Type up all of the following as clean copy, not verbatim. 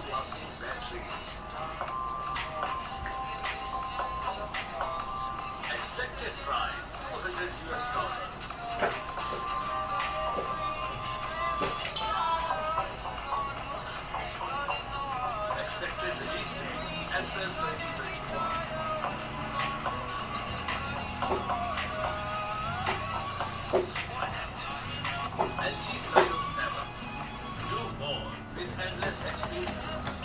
long-lasting battery. Expected price $200. Expected release date April 2021. LG Stylo 7. Do more with endless experience.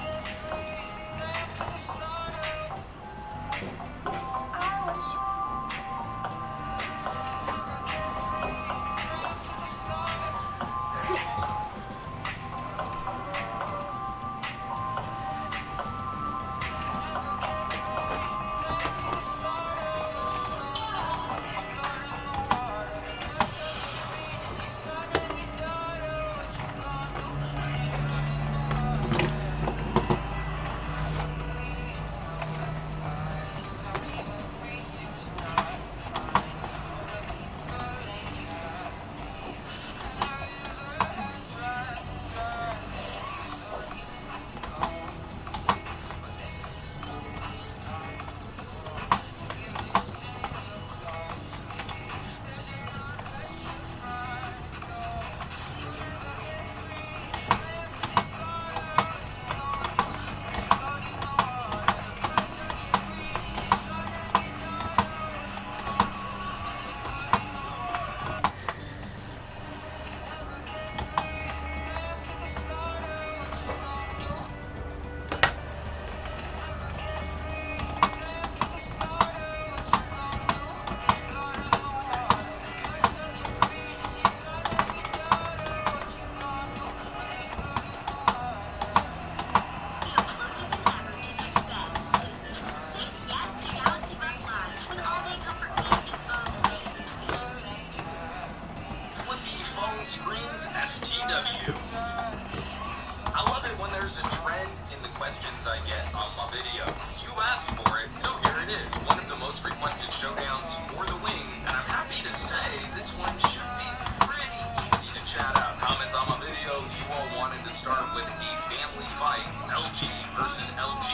Screens FTW. I love it when there's a trend in the questions I get on my videos. You asked for it, so here it is. One of the most requested showdowns for the wing, and I'm happy to say this one should be pretty easy to chat out. Comments on my videos, you all wanted to start with a family fight, LG versus LG,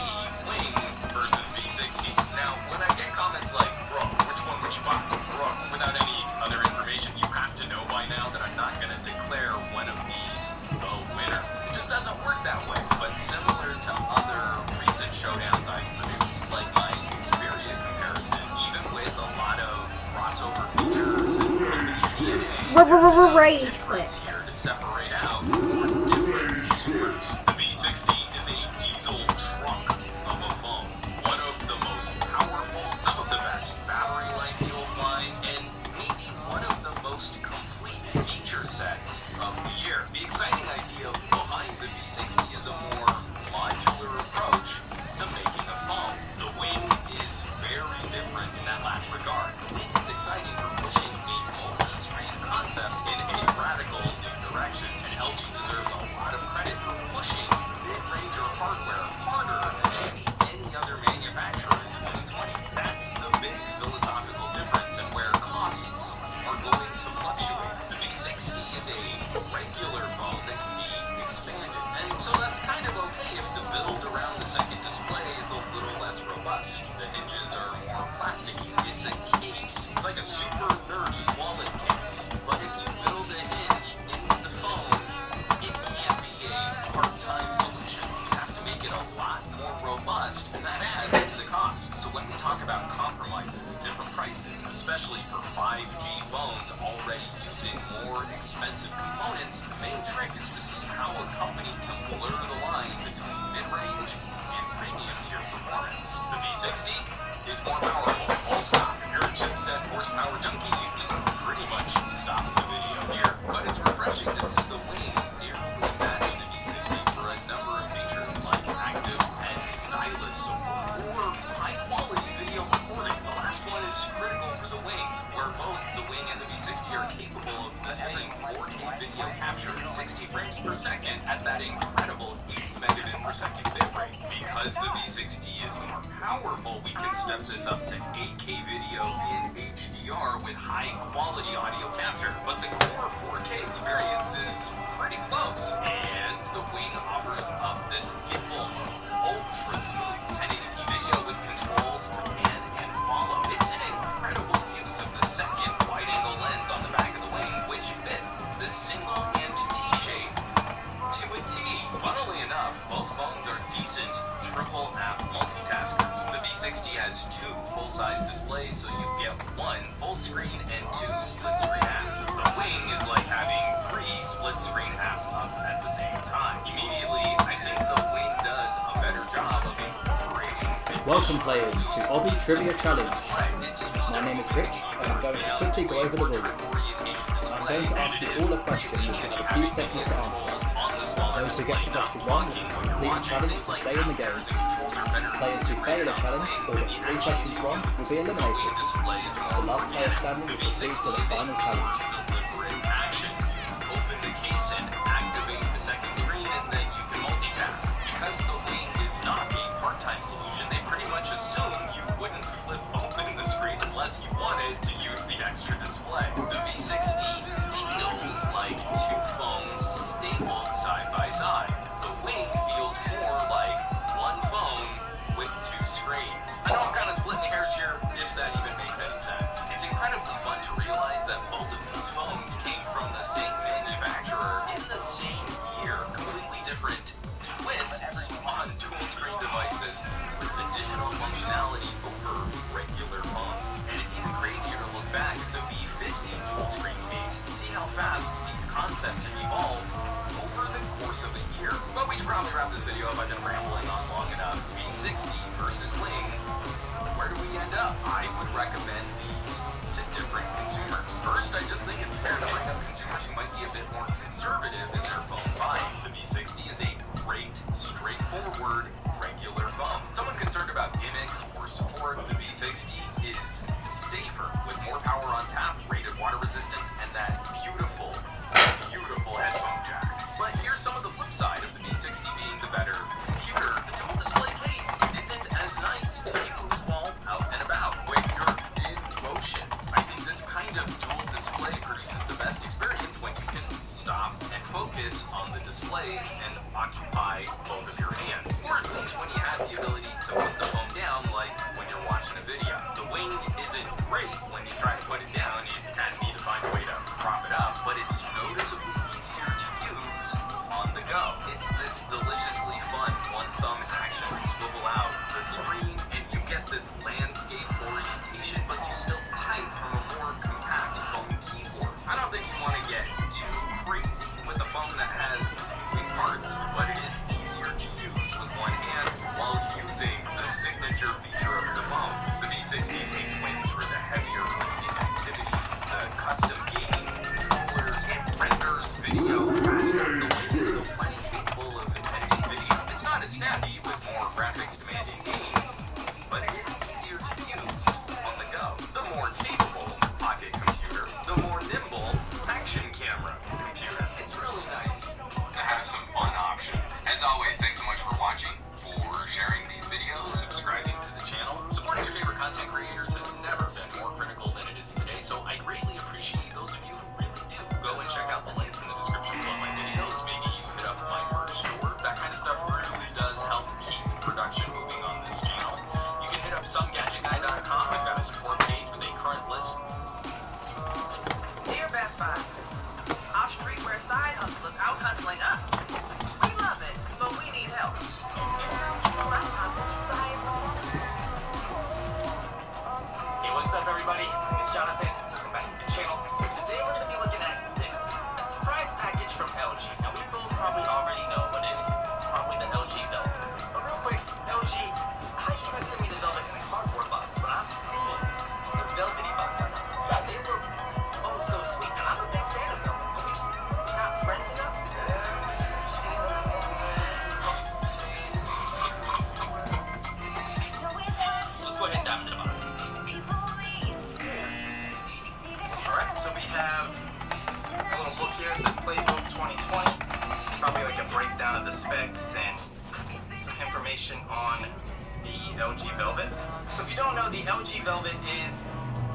wing versus V60. Now, when I get comments like, bro, which one would you buy? Bro, without any other information, you have to know by now that I'm not going to declare one of these the winner. It just doesn't work that way. But similar to other recent showdowns I've produced, like my Xperia comparison, even with a lot of crossover features and DNA, right difference here to separate out different consumers. The V60 is a diesel truck of a phone. One of the most powerful, some of the best battery life you'll find, and maybe one of the most complete feature sets of the year. The exciting idea behind the V60 is a more modular approach to making a phone. The wing is very different in that last regard. It's exciting for pushing a multi-screen concept in a radical new direction, and LG deserves a lot of credit for pushing mid-range hardware harder than maybe any other manufacturer in 2020. That's the big philosophical difference, and where costs are going to fluctuate. The V60 is a regular phone that can be expanded, and so that's kind of okay if the build around the second display is a little less robust. The hinges are more plasticky. It's a case. It's like a super nerdy wallet case. But if you build a hinge into the phone, it can't be a part-time solution. You have to make it a lot more robust, and that adds to the cost. So when we talk about compromises at different prices, especially for 5G phones already using more expensive components, the main trick is to see how a company can blur the line between mid-range and premium tier performance. The V60 is more powerful. Full stop. If you're a chipset horsepower junkie, you can pretty much stop the video here. But it's refreshing to see the wing nearly match the V60 for a number of features like active and stylus support or high-quality video recording. The last one is critical for the wing, where both the wing and the V60 are capable of the same 4K video capture at 60 frames per second at that incredible 8 megabit per second bitrate. Because the V60 is more powerful, we can step this up to 8K video in HDR with high-quality audio capture. But the core 4K experience is pretty close, and the wing offers up this gimbal decent triple app multitaskers. The V60 has 2 full-size displays, so you get 1 full screen and 2 split-screen apps. The Wing is like having 3 split-screen apps up at the same time. Immediately, I think the Wing does a better job of incorporating. Welcome players to Obby Trivia Challenge. My name is Rich and I'm going to quickly go over the rules. I'm going to ask you all a question which you have a few seconds to answer. Those who get to question 1 will complete the challenge to stay in the game. Players who fail the challenge or get 3 questions wrong will be eliminated. The last player standing will proceed to the final challenge. Open the case and activate the second screen and then you can multitask. Because the Wing is not a part-time solution, they pretty much assume you wouldn't flip open the screen unless you wanted to use the extra display. The V60 feels like 2 phones stapled side by side. The Wing feels more like 1 phone with 2 screens. I know I'm kind of splitting hairs here, if that even makes any sense. It's incredibly fun to realize that both of these phones came from the same manufacturer in the same year. Completely different twists on dual screen devices with additional functionality over regular phones. And it's even crazier to look back at the V50 dual screen case and see how fast these concepts have evolved over the course of a year. But we should probably wrap this video up. I've been rambling on long enough. V60 versus Wing. Where do we end up? I would recommend these to different consumers. First, I just think it's fair to bring up consumers who might be a bit more conservative in their phone buying. The V60 is a great, straightforward, regular phone. Someone concerned about gimmicks or support, the V60 is safer with more power on tap, rated water resistance, and that beautiful headphone jack. But here's some of the flip side of the V60 being the better computer. The dual display case isn't as nice to people who fall out and about when you're in motion. I think this kind of dual display produces the best experience when you can stop and focus on the displays and occupy both of your hands. Or at least when you have the ability to put the phone down, like when you're watching a video. The Wing isn't great when you try to put it down. You kind of need to find a way to prop it up, but it's noticeably easier to use on the go. It's this deliciously fun one-thumb action, swivel out the screen, and you get this landscape orientation, but you still type from a more compact phone keyboard. I don't think you want to get too crazy with a phone that has moving parts, but it is easier to use with one hand while using the signature feature of the phone. The V60 takes wins for the heavier lifting activities, the custom gaming controllers, and renders video faster. The Wing is still plenty capable of editing video. It's not as snappy with more graphics demanding games, but it is easier to use on the go. The more capable pocket computer, the more nimble action camera computer. It's really nice to have some fun options. As always, thanks so much for watching, for sharing these videos, subscribing to the channel. Supporting your favorite content creators has never been more critical than it is today, so I greatly appreciate those of you who really do. Go and check out the links in the description below my videos. Maybe you hit up my merch store. That kind of stuff really does help keep production moving on this channel. You can hit up somegadgetguy.com. I've got a support page with a current list. Dear Best Buy, our streetwear side hustle is out hustling us. We love it, but we need help. Hey, what's up, everybody? It's Jonathan. Welcome back to the channel. Today we're going to be looking at this, a surprise package from LG. Now, we both probably already know what it is. It's probably the LG Velvet. But real quick, LG, how you gonna send me the Velvet in a cardboard box? But I've seen the velvety boxes. They look oh so sweet, and I'm a big fan of them. Are we just not friends enough? So let's go ahead and dive into the box. Alright, so we have a little book here. It says Playbook 2020. Probably like a breakdown of the specs and some information on the LG Velvet. So if you don't know, the LG Velvet is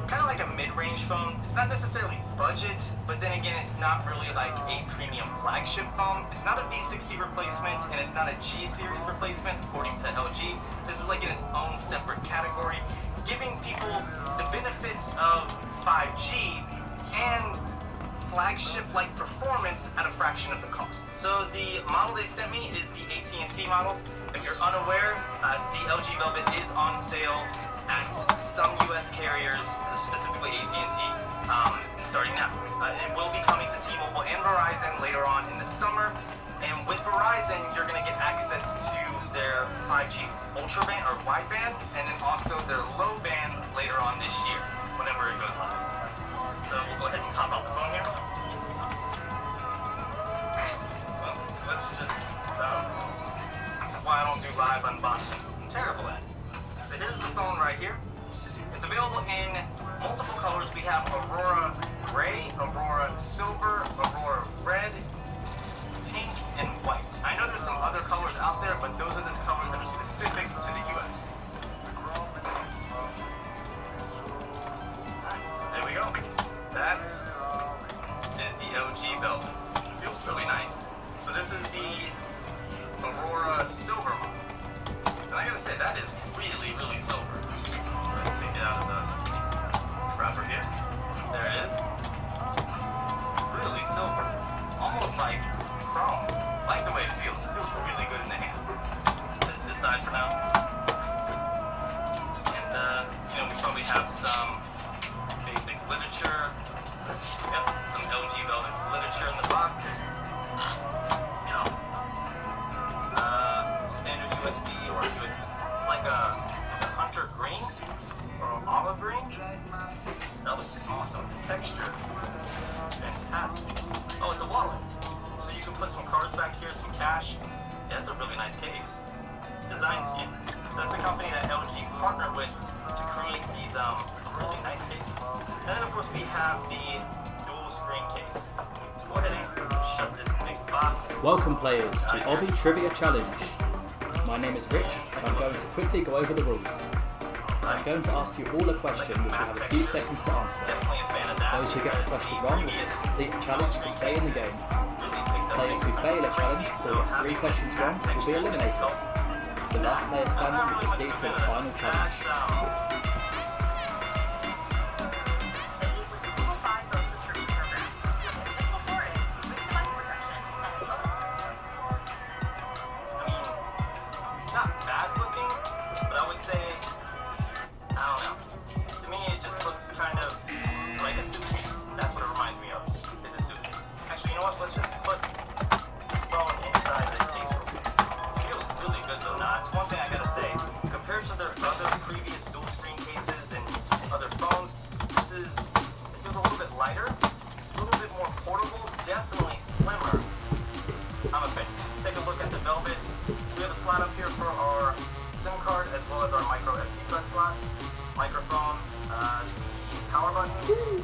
kind of like a mid-range phone. It's not necessarily budget, but then again, it's not really like a premium flagship phone. It's not a V60 replacement, and it's not a G series replacement, according to LG. This is like in its own separate category, giving people the benefits of 5G and flagship-like performance at a fraction of the cost. So the model they sent me is the AT&T model. If you're unaware, the LG Velvet is on sale at some US carriers, specifically AT&T, starting now. It will be coming to T-Mobile and Verizon later on in the summer. And with Verizon, you're going to get access to their 5G ultra band or wideband, and then also their low band later on this year, whenever it goes live. So we'll go ahead and pop out the phone here. Well, let's just, this is why I don't do live unboxings. I'm terrible at it. So here's the phone right here. It's available in multiple colors. We have Aurora Gray, Aurora Silver, Aurora Red, pink, and white. I know there's some other colors out there, but those are the colors that are specific to the US. Alright, so there we go. That is the LG Velvet. It feels really nice. So this is the Aurora Silver model. And I gotta say, that is really, really silver. Take it out of the wrapper here. There it is. Really silver. Almost like chrome. I like the way it feels. It feels really good in the hand. Set it to the side for now. And, you know, we probably have some basic literature. Yep, some LG Velvet literature in the box. You know, standard USB or USB. It's like a hunter green or olive green. That was awesome. The texture is fantastic. Oh, it's a wallet. So you can put some cards back here, some cash. Yeah, that's a really nice case. Design scheme. So that's a company that LG partnered with to create these really nice cases. And then of course we have the dual screen case. So go ahead and shove this big box. Welcome players to Obby Trivia Challenge. My name is Rich and I'm going to quickly go over the rules. I'm going to ask you all a question which will have a few seconds to answer. Definitely a fan of that. Those who get the question wrong will complete the challenge to stay in the game. Players who fail a challenge or get 3 questions wrong will be eliminated. The last player standing will proceed to the final challenge. Let's just put the phone inside this case real quick. It feels really good though. Now, that's one thing I gotta say. Compared to their other previous dual screen cases and other phones, it feels a little bit lighter, a little bit more portable, definitely slimmer. I'm a fan. Take a look at the Velvet. We have a slot up here for our SIM card as well as our micro SD card slots, microphone, power button,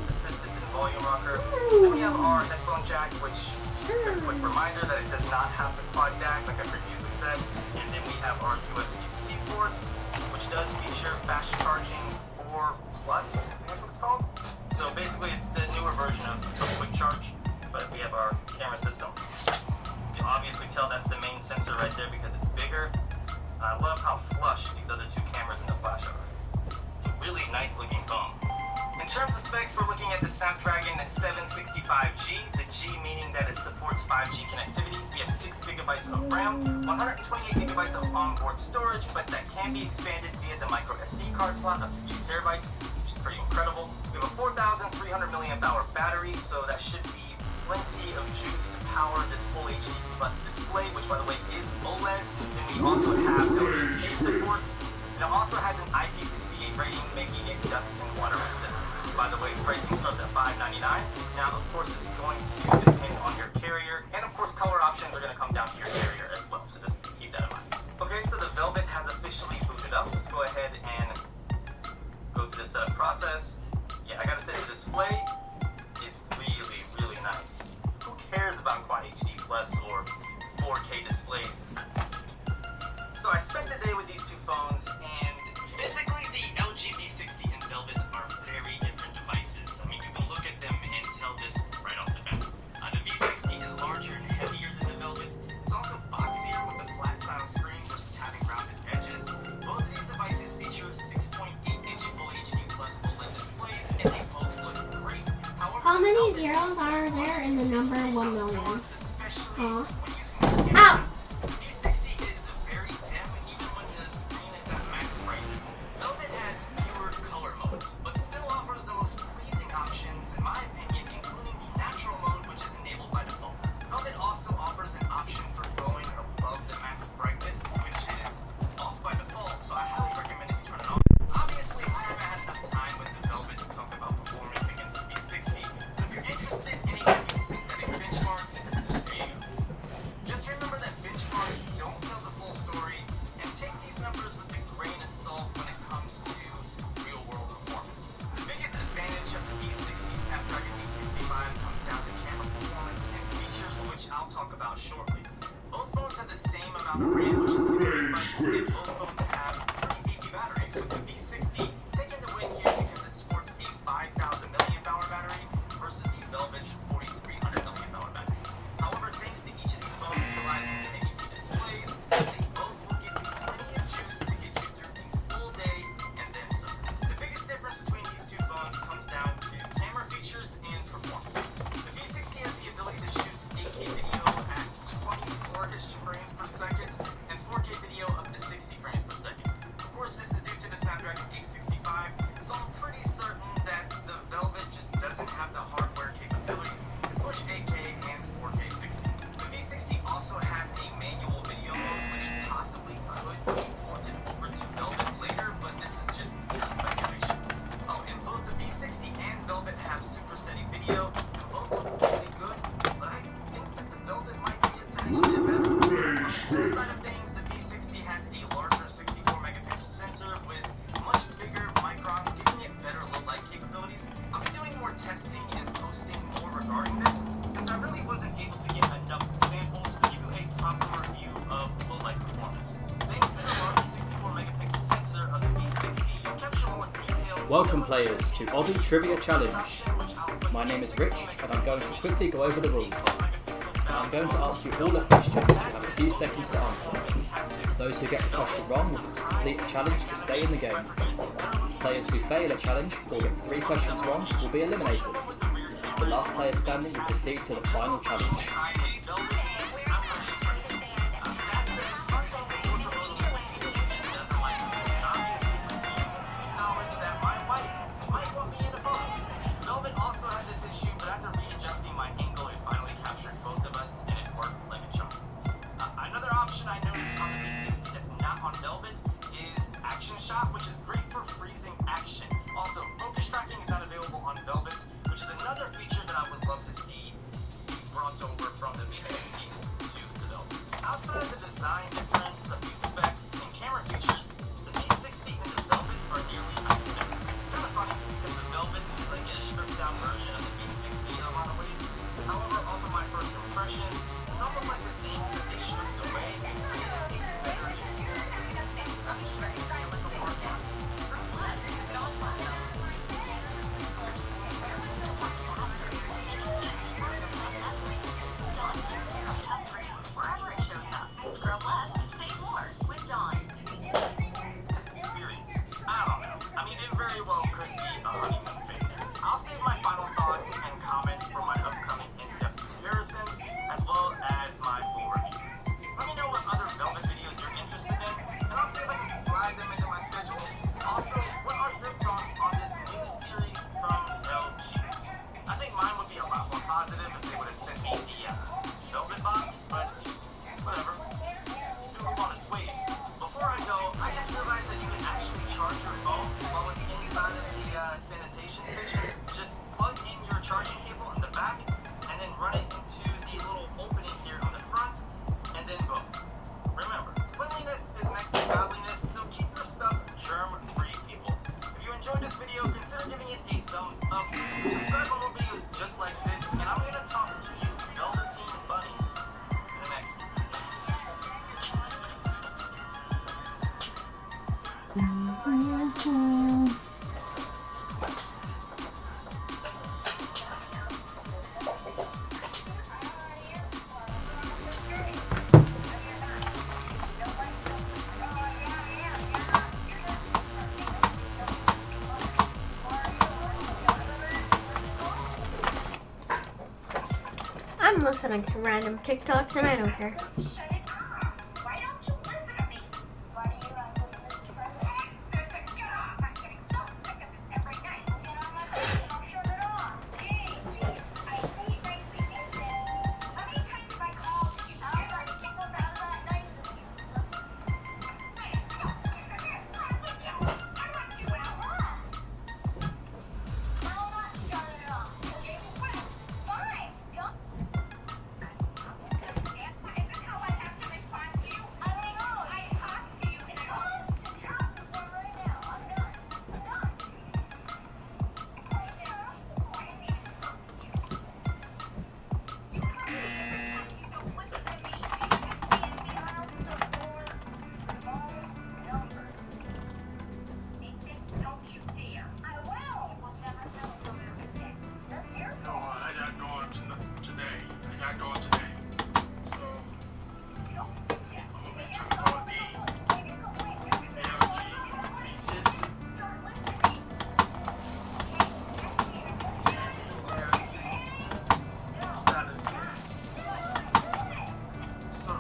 assistant and volume rocker. Then we have our headphone jack, which just a quick reminder that it does not have the quad DAC like I previously said. And then we have our USB-C ports, which does feature fast charging 4 Plus, I think that's what it's called. So basically it's the newer version of quick charge, but we have our camera system. You can obviously tell that's the main sensor right there because it's bigger. I love how flush these other 2 cameras in the flash are. It's a really nice looking phone. In terms of specs, we're looking at the Snapdragon 765G, the G meaning that it supports 5G connectivity. We have 6 gigabytes of RAM, 128 gigabytes of onboard storage, but that can be expanded via the micro SD card slot up to 2 terabytes, which is pretty incredible. We have a 4,300 milliamp hour battery, so that should be plenty of juice to power this Full HD Plus display, which by the way is OLED. And we also have LG support. It also has an IP68 rating, making it dust and water resistant. By the way, pricing starts at $599. Now, of course, this is going to depend on your carrier, and of course, color options are going to come down to your carrier as well. So just keep that in mind. Okay, so the Velvet has officially booted up. Let's go ahead and go through the setup process. Yeah, I gotta say the display is really, really nice. Who cares about Quad HD Plus or 4K displays? So I spent the day with these 2 phones, and physically the LG V60 and Velvet are very different devices. I mean, you can look at them and tell this right off the bat. The V60 is larger and heavier than the Velvet. It's also boxier with a flat style screen versus having rounded edges. Both of these devices feature 6.8-inch Full HD Plus OLED displays, and they both look great. However, how many 0 arrows are there in the number 1 million. Ow! V60 is very dim even when the screen is at max brightness. Velvet has fewer color modes, but still offers the most pleasing options in my opinion, including the natural mode, which is enabled by default. Velvet also offers an option for going above the max brightness, which is off by default, so I highly recommend that you turn it on. Obviously, I haven't had enough time with the Velvet to talk about performance against the V60, but if you're interested in any synthetic benchmarks, there you go. Just remember that benchmarks don't tell the full story, and take these numbers with a grain of salt when it comes to real-world performance. The biggest advantage of the V60 Snapdragon V65 comes down to camera performance and features, which I'll talk about shortly. Both phones have the same amount of RAM, which is 60 bucks, and both phones have pretty beefy batteries, with the V60 taking the win here because it sports a 5,000 mAh battery versus the Velvet's 4,300 mAh battery. However, thanks to each of these phones utilizing 1080p displays, they both will give you plenty of juice to get you through the full day and then some. The biggest difference between these two phones comes down to camera features and performance. The V60 has the ability to shoot 8K video at 24-ish frames per second and 4K video up to 60 frames per second. Of course, this is due to the Snapdragon 865, so I'm pretty certain that the Velvet just doesn't have the hardware capabilities to push 8K and 4K 60. The V60 also has a manual video mode, which possibly could be ported over to Velvet later, but this is just pure speculation. Oh, and both the V60 and Velvet have super steady video, and both look really good, but I think that the Velvet might be a tiny bit better. On the other side of things, the V60 has a larger 64-megapixel sensor with much bigger microns, giving it better low-light capabilities. I'll be doing more testing and posting more regarding this, since I really wasn't able to get enough samples to give you a proper review of low-light performance. Thanks to the larger 64-megapixel sensor of the V60, you'll capture more detail. Welcome players to Obby Trivia Challenge. My name is Rich and I'm going to quickly go over the rules. I'm going to ask you all a question which you have a few seconds to answer. Those who get the question wrong will complete the challenge to stay in the game. Players who fail a challenge or get 3 questions wrong will be eliminators. The last player standing will proceed to the final challenge. Velvet also had this issue, but after readjusting my angle, it finally captured both of us, and it worked like a charm. Another option I noticed on the V60 that's not on Velvet is Action Shot, which is great for freezing action. Also, focus tracking is not available on Velvet, which is another feature that I would love to see brought over from the V60 to the Velvet. Outside of the design difference of these specs and camera features, the V60 and the Velvet are nearly identical. It's kind of funny because the Velvet is like a stripped down version of the V60 in a lot of ways. However, off of my first impressions, it's almost like the things that they stripped away created a better experience. Wherever it shows up, scrub less, save more with Dawn. Experience. I don't know. I mean, it very well could be a honeymoon phase. I'll save my final thoughts and comments for my upcoming in-depth comparisons, as well as my full review. Let me know what other Velvet videos you're interested in, and I'll see if I can slide them listening to random TikToks and I don't care. Why don't you listen to me? Why do you like when you listen to president? Get off! I'm getting so sick of this every night. Get on my face, I'll shut it off. Gee, I hate nice things. How many times have I called you? I'm not super bad that nice with you. I want you at home. I'll not shut it off. Okay, fine. Don't. Is this how I have to respond to you? I don't know. I talk to you in constant traffic right now. I'm done. Don't you dare. I will. We'll never know. That's your No, fault. I got doing today. I got doing today. So, I'm gonna be talking about the LG V60 and the LG status. So,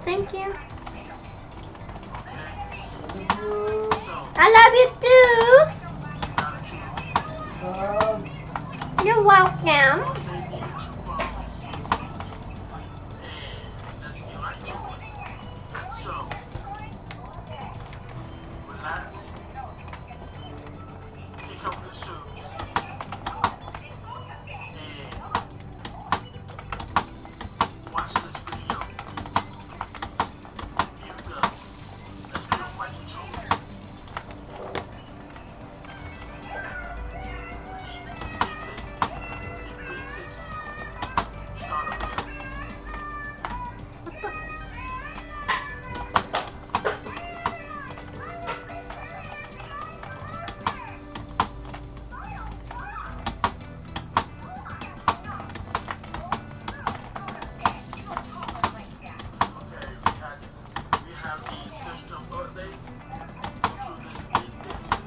Thank you. I love you too. You're welcome. So, relax, kick off the shoes, and watch this video. Here we go. Let's jump right into it. V60. Start up here. We have the system update to this V60.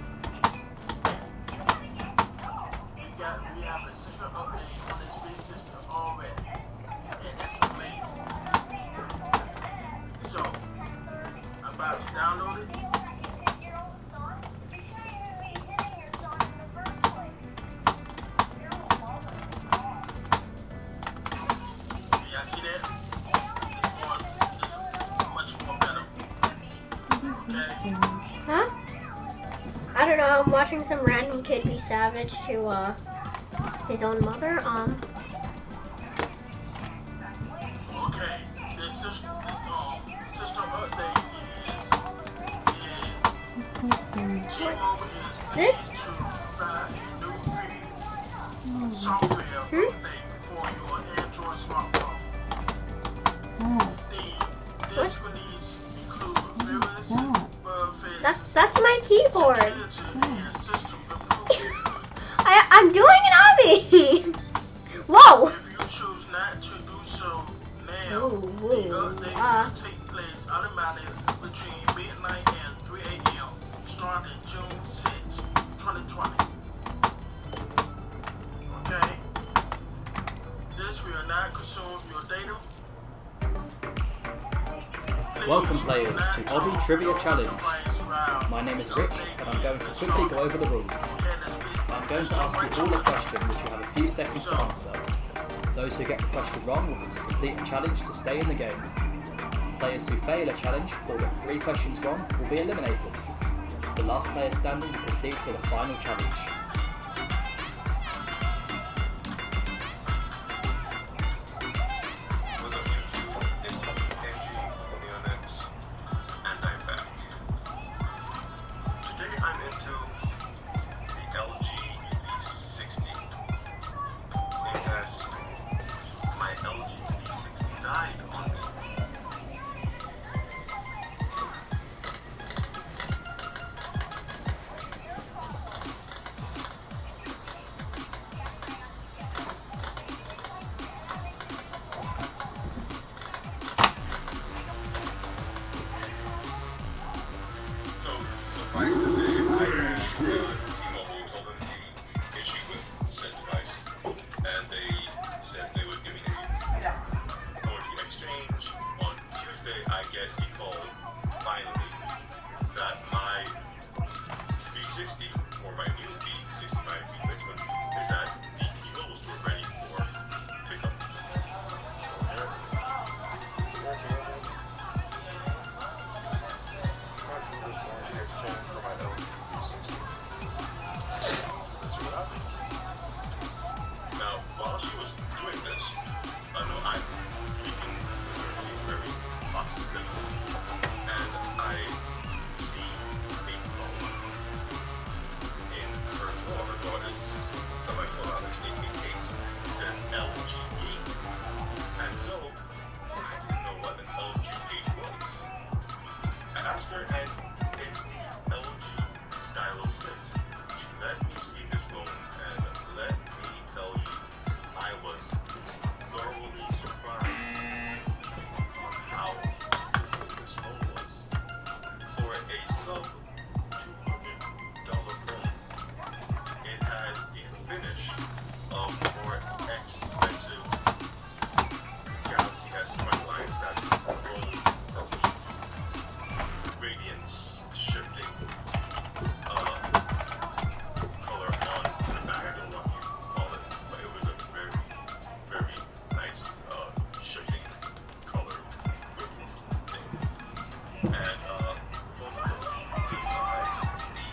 We have a system update on this V60 already, and that's amazing. So, I'm about to download it. Y'all see that? It's much more better. Okay? Huh? I don't know. I'm watching some random kid be savage to his own mother. Okay, this system update is T-Mobile is This? to provide a new feed software update for your Android smartphone. This release includes various bug fixes, That's my keyboard. security, and system improvements. I'm doing an obby. Whoa. If you choose not to do so now, Ooh, the update will take place automatically between midnight and 3 a.m. starting June 6, 2020. Okay? This will not consume your data. Welcome players to Obby Trivia Challenge. My name is Rich and I'm going to quickly go over the rules. I'm going to ask you all a question which you have a few seconds to answer. Those who get the question wrong will have to complete a challenge to stay in the game. Players who fail a challenge or get 3 questions wrong will be eliminated. The last player standing will proceed to the final challenge. What's up, YouTube? It's MG on the NX, and I'm back. Today I'm into the LG V60. In fact, my LG V60 died on me. 60 for my new B65 replacement is that the keyholes were ready for pickup. Now, while she was doing this, I know I'm speaking with her, she's very hospitable, and I see a phone in her drawer. Her drawer is semi-full out, it's in a case. It says LG Gate. And so, I didn't know what an LG Gate was. I asked her, and it's the LG Stylo 6. She let me see this phone, and let me tell you, I was thoroughly surprised on how beautiful this phone was. For a sub $200 phone, it had the finish of more expensive Galaxy S20 lines that chrome purple radiance shifting color on the back. I don't know what you call it, but it was a very, very nice shifting color gradient thing. And phones inside the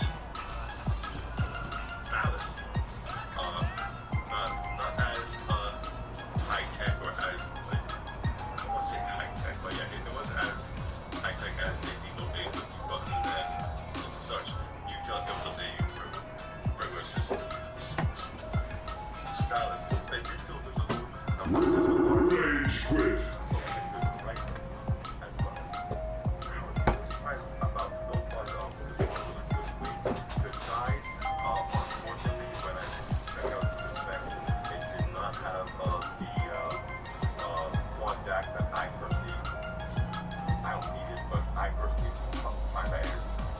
stylus, not as high tech or as like, I won't say high tech, but yeah, it was as high tech as say the little button and such and such. You tell it was a regular system stylus. They did feel the little Rage quit. right as well. I was surprised about the phone the size. Unfortunately, when I checked out the specs, it did not have the one DAC that I don't need it, but I personally find that as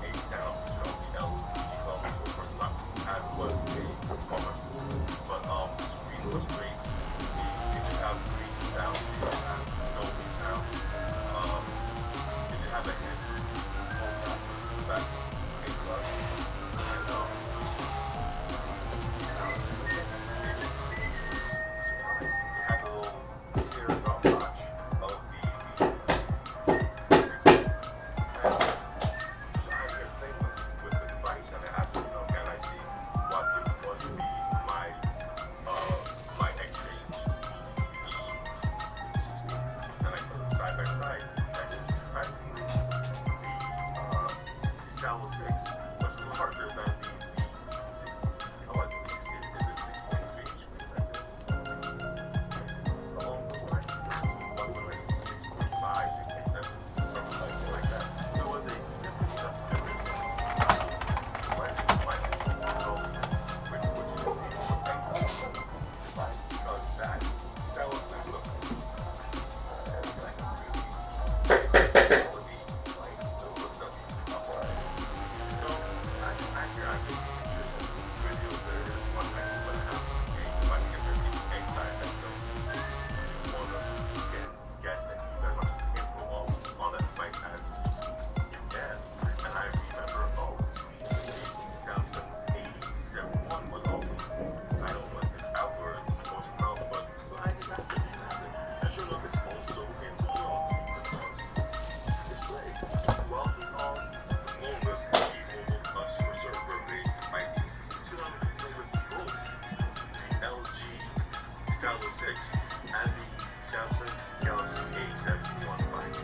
a channel, the LG level, which was not as was a performer. But the screen was great. It did have great sound. It did have no sound. It did have a hit that came close. And it had a little teardrop notch of the with the device, and I asked her, can I see what it was to be my exchange, the 60, and I put them side by side, and it was surprisingly, the Stylo 6 was larger than the 60. At least it is a 6.3 screen, I think. Along the way, what was like 6.5, 6.7, something like that. There was a significant difference. Because that Stylo 6 looked and the Samsung Galaxy A71 5G.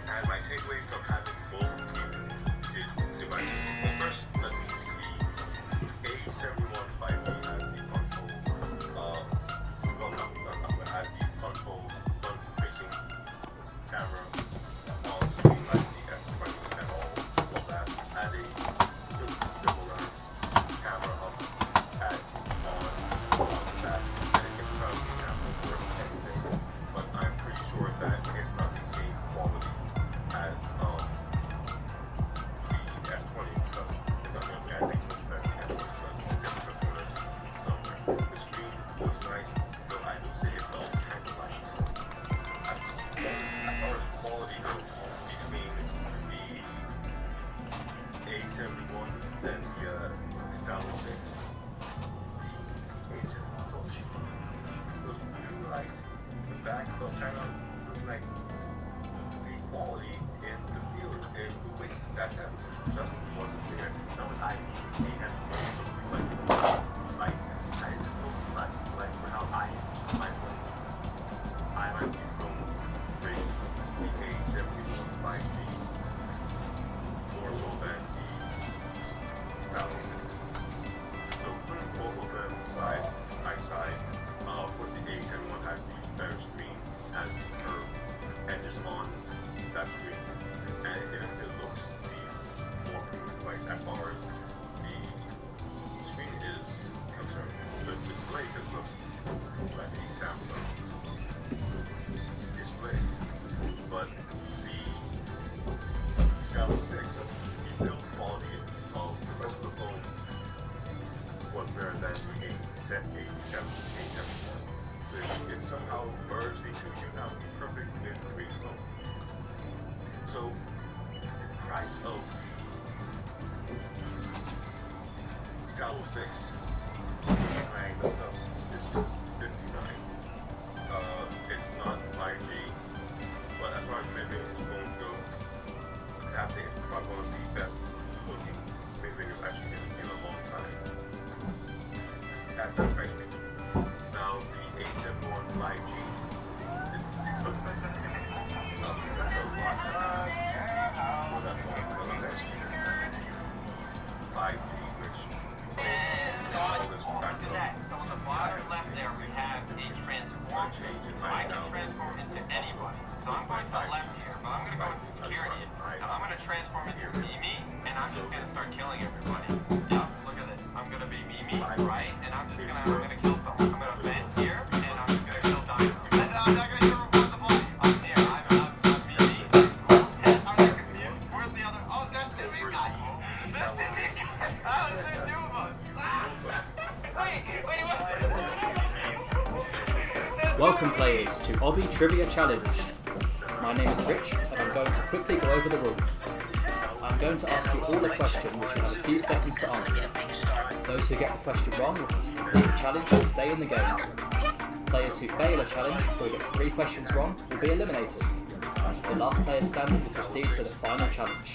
And my takeaway from having both devices. Well, first, the A71 5G has the control, has the control front-facing camera, on screen like the S20 and all of that, and a similar camera at on that, and it can tell the camera for anything, but I'm pretty sure that it's not the same quality as So kind of looks like equality in the field is with that time. Just wasn't there. Now with ID, he has like I just look like for how I might play. I might be from range the A71 5G more so than the Style 6. So putting both of them side by side, of course the A71 has the better screen, has the curve edges on that screen, and it looks the more premium device as far as the screen is concerned. The display just looks like a Samsung display, but the Style 6, the build quality of the rest of the phone was better than the A7. So it somehow merged the two now the perfect mid-range phone. So the price of the Style 6, I looked up, is $259. It's not 5G, but as far as mid-range phones go, I have to say it's probably one of the best looking mid-range I've seen in a long time. At that price range. Now the A71 5G is $600. Now that's a lot for that phone, because that's 5G, which So on the bottom left there, we have a transform. So I can transform into anybody. So I'm going to the left here, but I'm going to go into security. Now I'm going to transform into Mimi, and I'm just going to start killing everybody. Yep, look at this. I'm going to be Mimi, right? And I'm going to kill someone. I'm going to vent here, and I'm just going to kill Dino. And I'm not going to even report the body. I'm here. I'm Mimi. Are they confused? Where's the other? Oh, that's the big guy. That's the big guy. Oh, there's two of us. Welcome players to Obby Trivia Challenge. My name is Rich and I'm going to quickly go over the rules. I'm going to ask you all a question which you have a few seconds to answer. Those who get the question wrong will complete the challenge and stay in the game. Players who fail a challenge or get 3 questions wrong will be eliminated. The last player standing will proceed to the final challenge.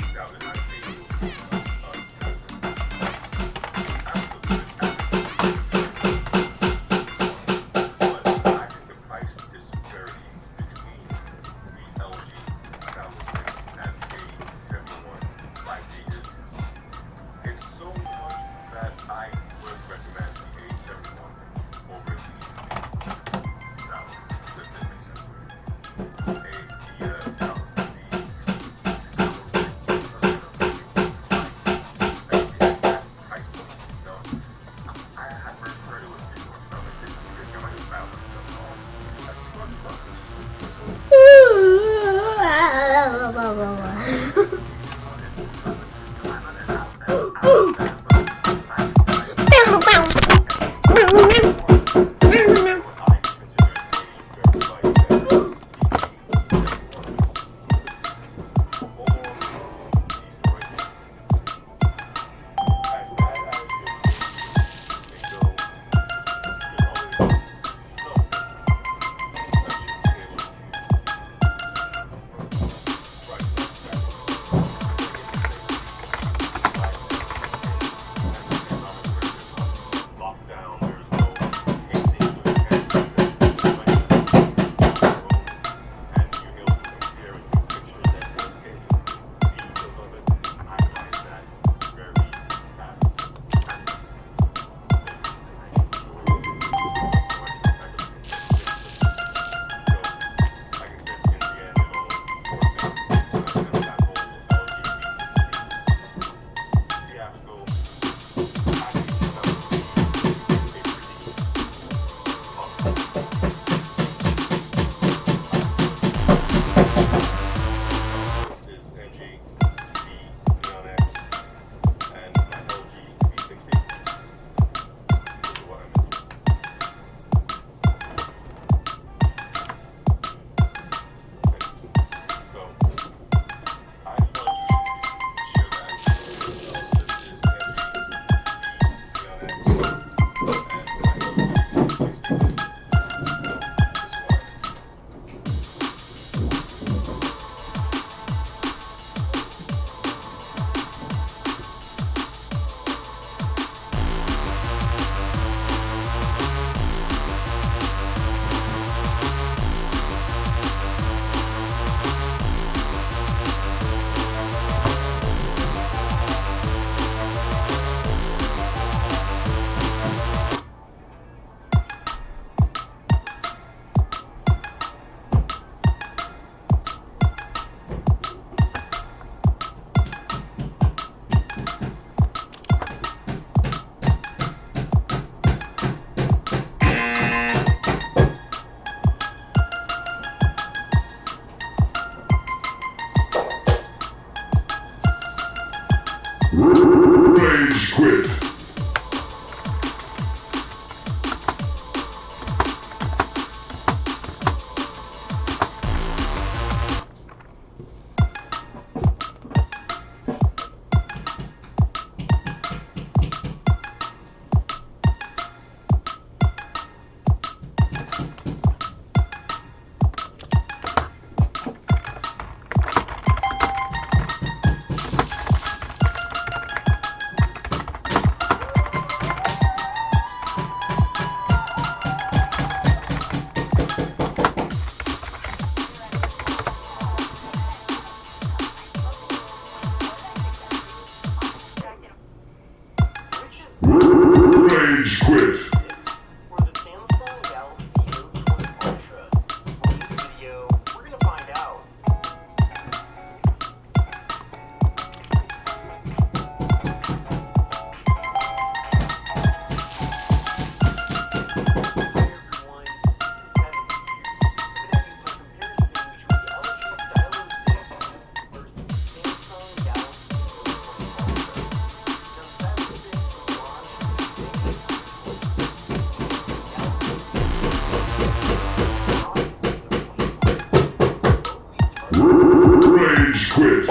Squid.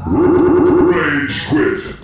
Rage Quit.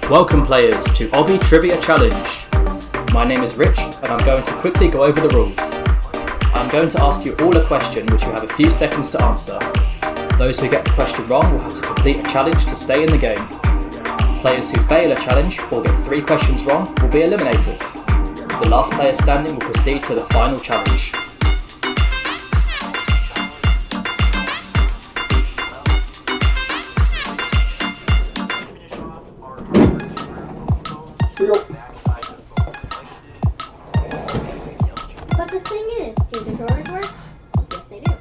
Welcome players to Obby Trivia Challenge. My name is Rich and I'm going to quickly go over the rules. I'm going to ask you all a question which you have a few seconds to answer. Those who get the question wrong will have to complete a challenge to stay in the game. Players who fail a challenge or get 3 questions wrong will be eliminated. The last player standing will proceed to the final challenge. But the thing is, do the drawers work? Yes, they do.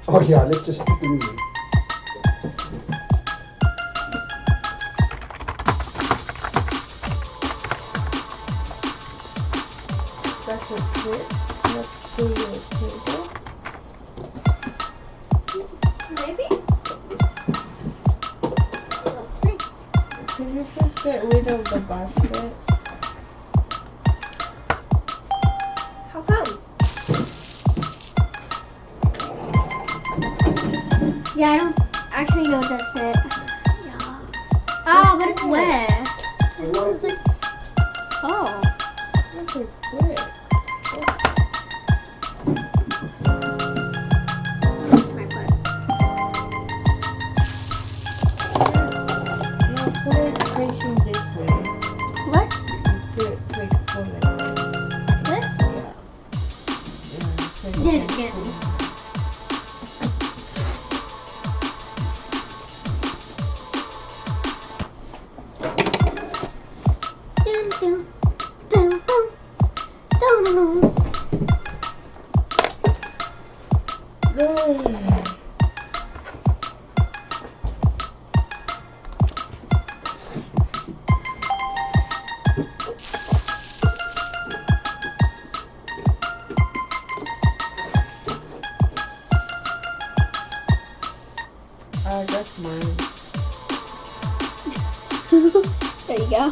Oh yeah, let's just do it. That's a bit. Let's do your table. Maybe? Let's see. Can you just get rid of the basket? How come? Yeah, I don't actually know what that fit. Yeah. Oh, but it's wet. It's like, oh. That's a quick. My foot. No, put it facing this way. What? Do it face forward. This? Yeah. Yeah, Did it again. Dun, dun, dun, dun. That's mine. There you go.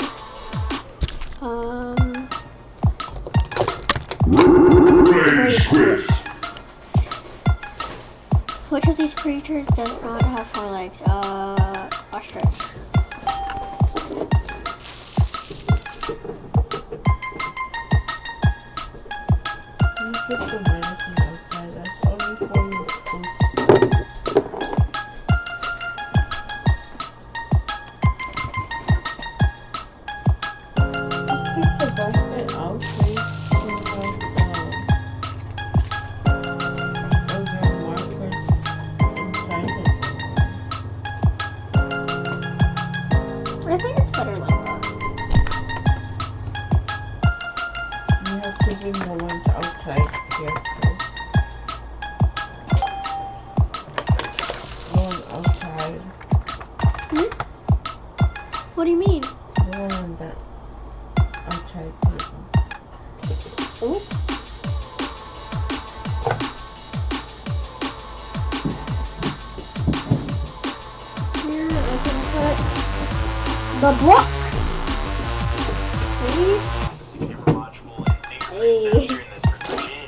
Which of these creatures does not have 4 legs? Ostrich. You put the mannequin outside. That's only for your food. Pick the basket outside. I think it's better like that. You have to bring the ones outside here first. The one outside. What do you mean? The one on that outside table. Oh. Here, I can put the block. Maybe? Camera module and fingerprint sensor in this version.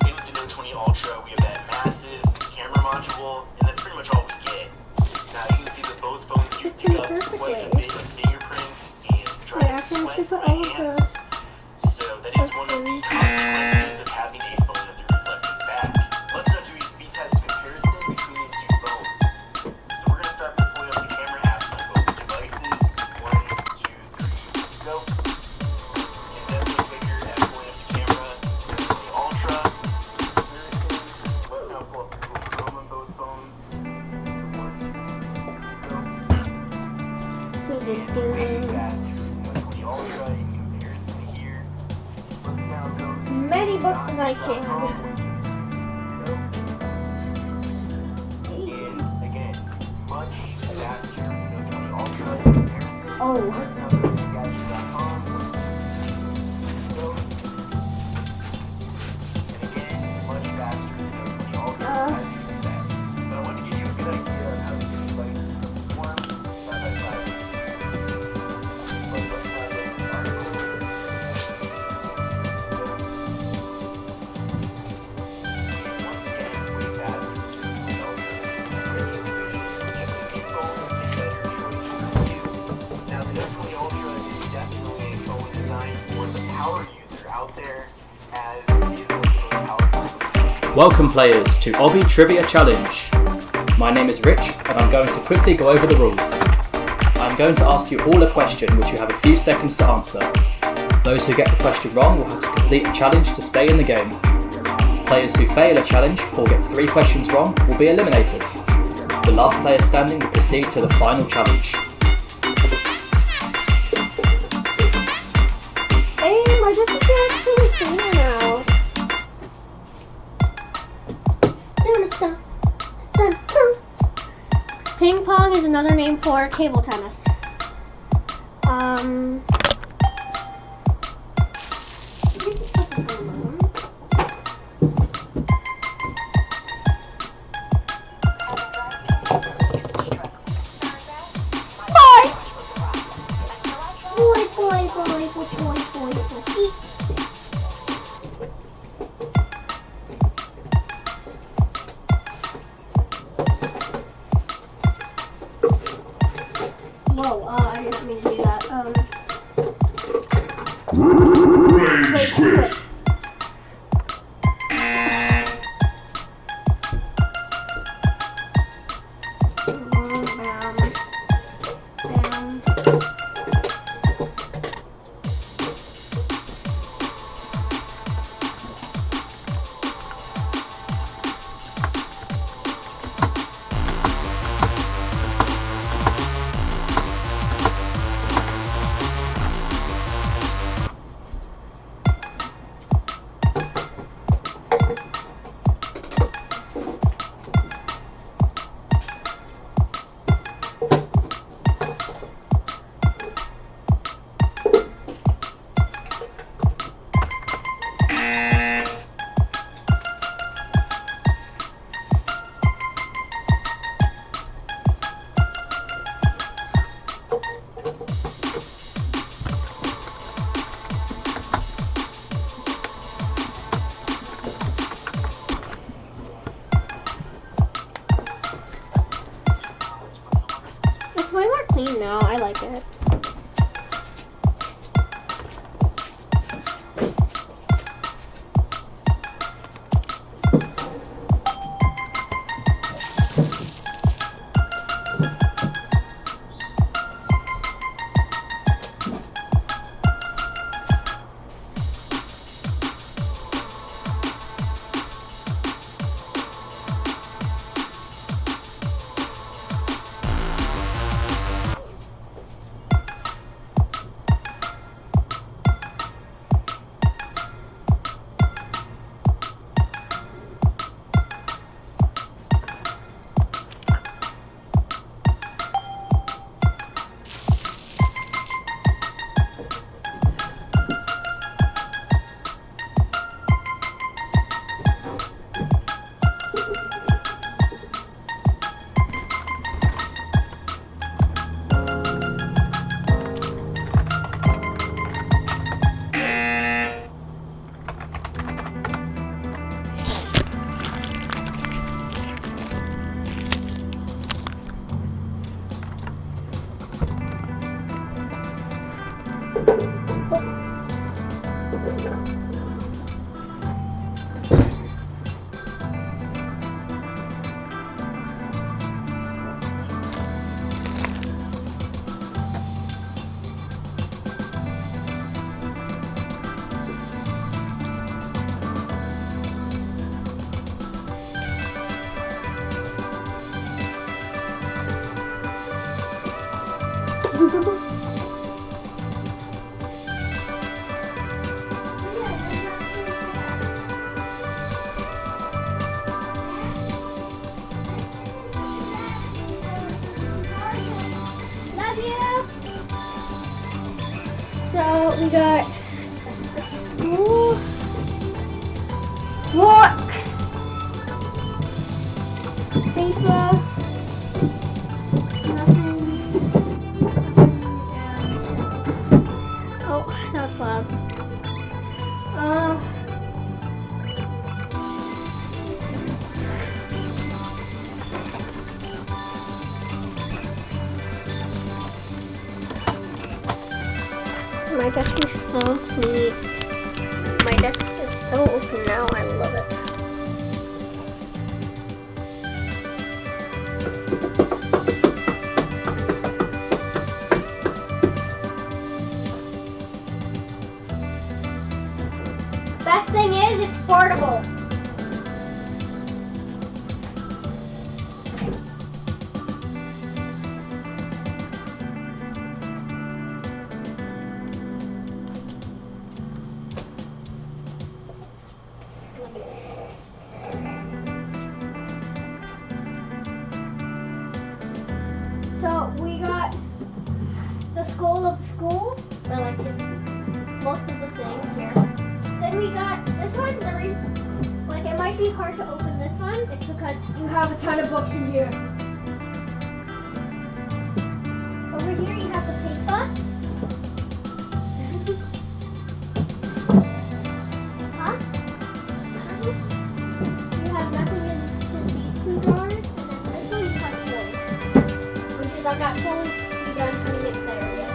In with the Note 20 Ultra, we have that massive camera module, and that's pretty much all we get. Now you can see that both phones can pick up quite a bit of fingerprints and dry I can sweat actually put in my all of hands. the. So that is one of the consequences of having a phone with a reflecting back. Let's now do a speed test comparison between these two phones. So we're going to start by pulling up the camera apps on both devices. 1, 2, 3, go. And definitely quicker at pulling up the camera than the Ultra. Let's now pull up Google Chrome on both phones. 1, 2, 3, go. Way faster than the 20 Ultra in comparison here. Let's now go to Many books as I can. and again, much faster than the 20 Ultra in comparison. Oh. Let's now go to gadget.com. Go. And again, much faster than the 20 Ultra as you expect. But I want to give you a good idea of how these devices perform side by side. Let's now go to article. Once again, way faster than the 20 Ultra. It's very efficient. Definitely a phone with a better choice for you. Now, the Note 20 Ultra is definitely a phone designed for the power user out there, as it is one of the most powerful solutions. Welcome players to Obby Trivia Challenge. My name is Rich and I'm going to quickly go over the rules. I'm going to ask you all a question which you have a few seconds to answer. Those who get the question wrong will have to complete a challenge to stay in the game. Players who fail a challenge or get 3 questions wrong will be eliminated. The last player standing will proceed to the final challenge. Hey, my this is actually cleaner now. Ping pong is another name for table tennis. Whoa, I didn't mean to do that. Rage quit. clean now. I like it. Love you. So we got school books, paper, nothing. Oh, that's loud. My desk is so neat. My desk is so open now. I love it. Best thing is it's portable. So we got the skull of school, or like just most of the things here. Then we got this one. The reason, like it might be hard to open this one, it's because you have a ton of books in here. Over here you have the paper. Huh? You have nothing in these two drawers, and then this one you have clothes. Which is I got clothes to be done putting it there yet.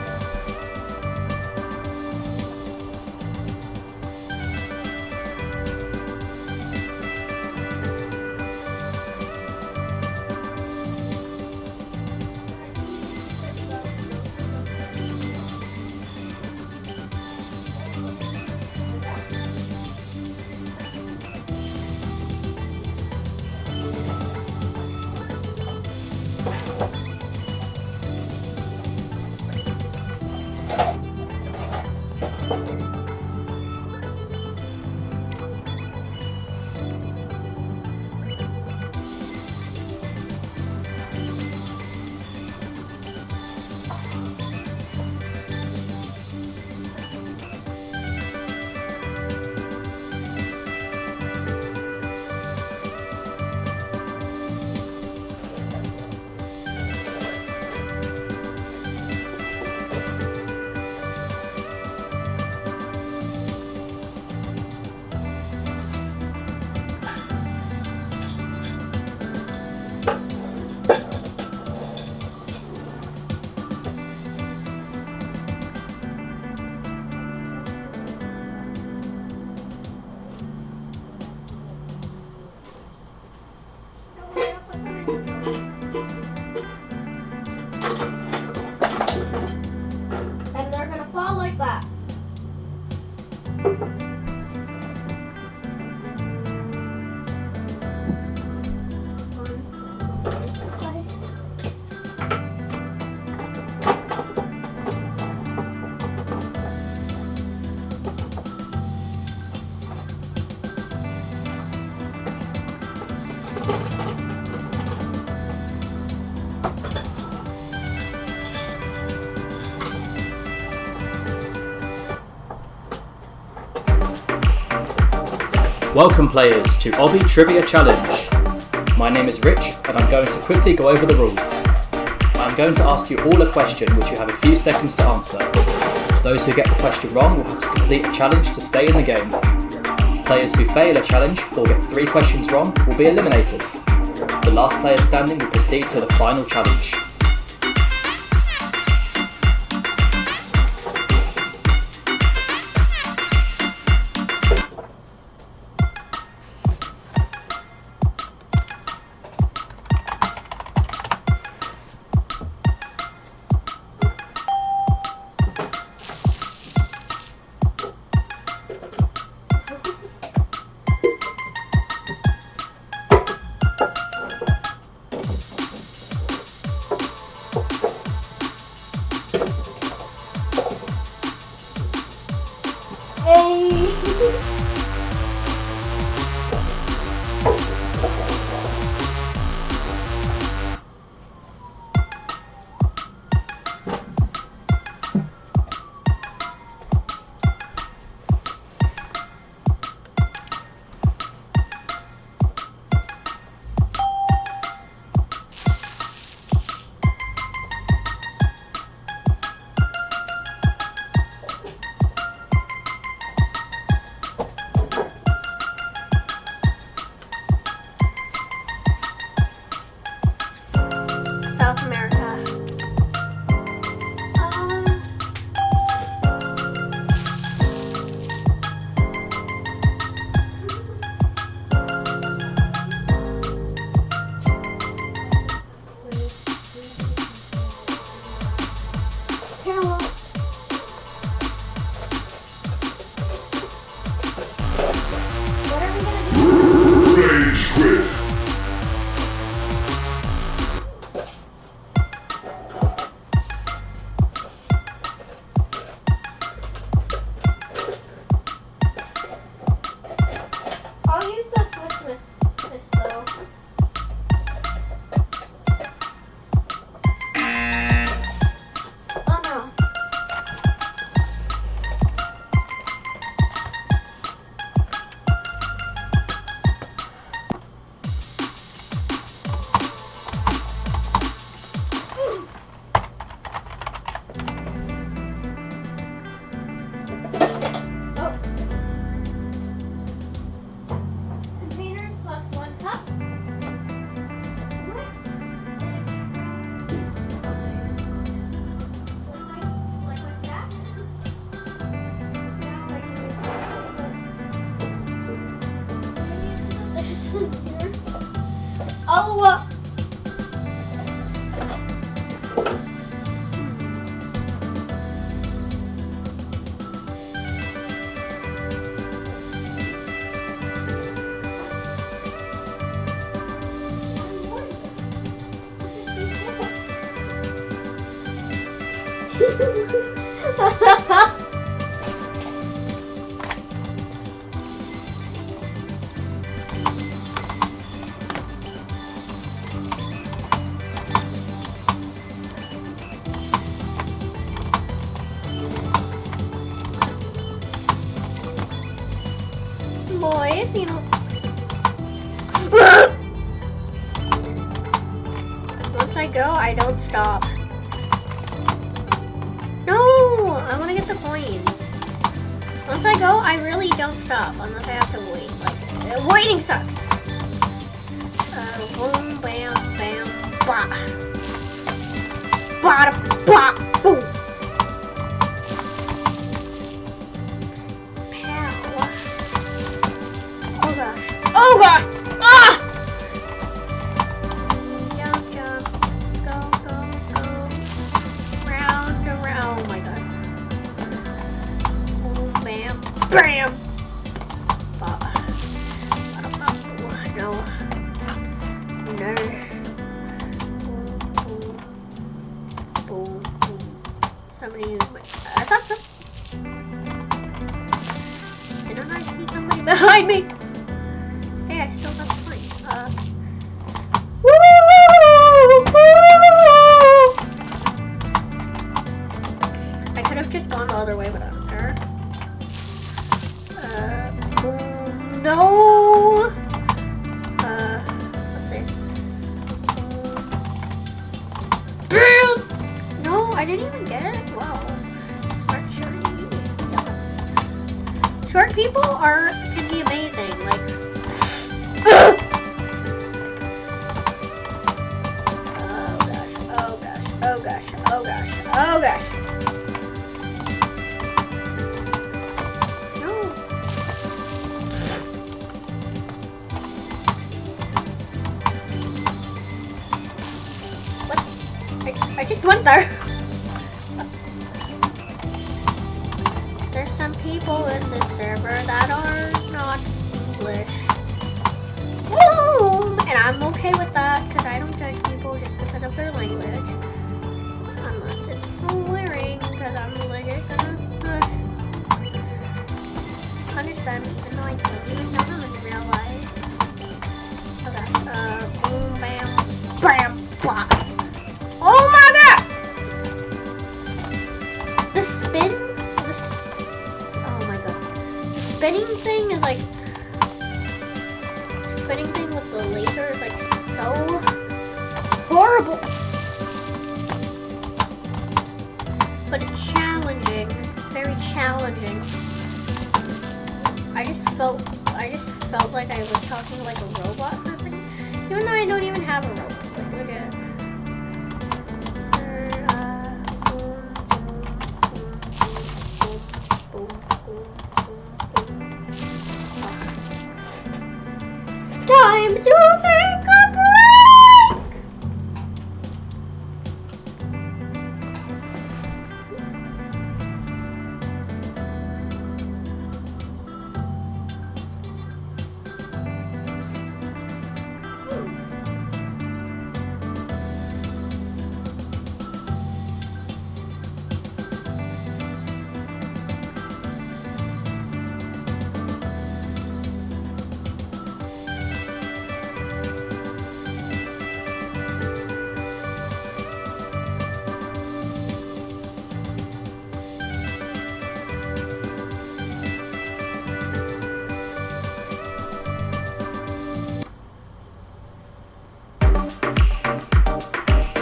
Welcome players to Obby Trivia Challenge. My name is Rich and I'm going to quickly go over the rules. I'm going to ask you all a question which you have a few seconds to answer. Those who get the question wrong will have to complete a challenge to stay in the game. Players who fail a challenge or get 3 questions wrong will be eliminated. The last player standing will proceed to the final challenge. South America. Hello. What are we gonna do? Rage quit. I'll use the Switch miss though. Oh no. Oh. Containers plus 1 cup. Like what's that? Oh, boys, you know. Once I go, I don't stop. No, I want to get the coins. Once I go, I really don't stop unless I have to wait. Like, waiting sucks. Boom, bam, bam, ba. Bada, ba, boom. Pow. Oh gosh. Oh gosh! Ah! Jump, jump. Go, go, go. Round and round. Oh my god. Boom, bam, bam. Ba. Bada, ba. No. No. Boom, boom. Boom, boom. Somebody used my. I thought so. Didn't I see somebody behind me? Hey, I still got the point. I could have just gone the other way, but I don't care. No! I didn't even get it? Wow. Smart shorty. Yes. Short people can be amazing. Like, oh gosh. No. What? I just went there. There's some people in this server that are not English. Woo! And I'm okay with that because I don't judge people just because of their language. Unless it's swearing, because I'm legit gonna punish them even though I don't even know them in real life. Oh gosh, boom, bam, bam, blah. Oh my god! The spin, oh my god. The spinning thing is like, spinning thing with the laser is like so horrible. But it's challenging, very challenging. I just felt like I was talking like a robot person, even though I don't even have a robot. Like, look at. Time to take a break.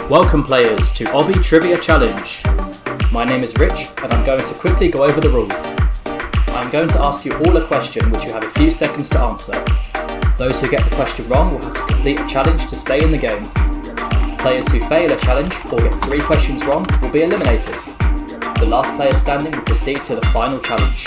Welcome players to Obby Trivia Challenge. My name is Rich and I'm going to quickly go over the rules. I'm going to ask you all a question which you have a few seconds to answer. Those who get the question wrong will have to complete a challenge to stay in the game. Players who fail a challenge or get 3 questions wrong will be eliminated. The last player standing will proceed to the final challenge.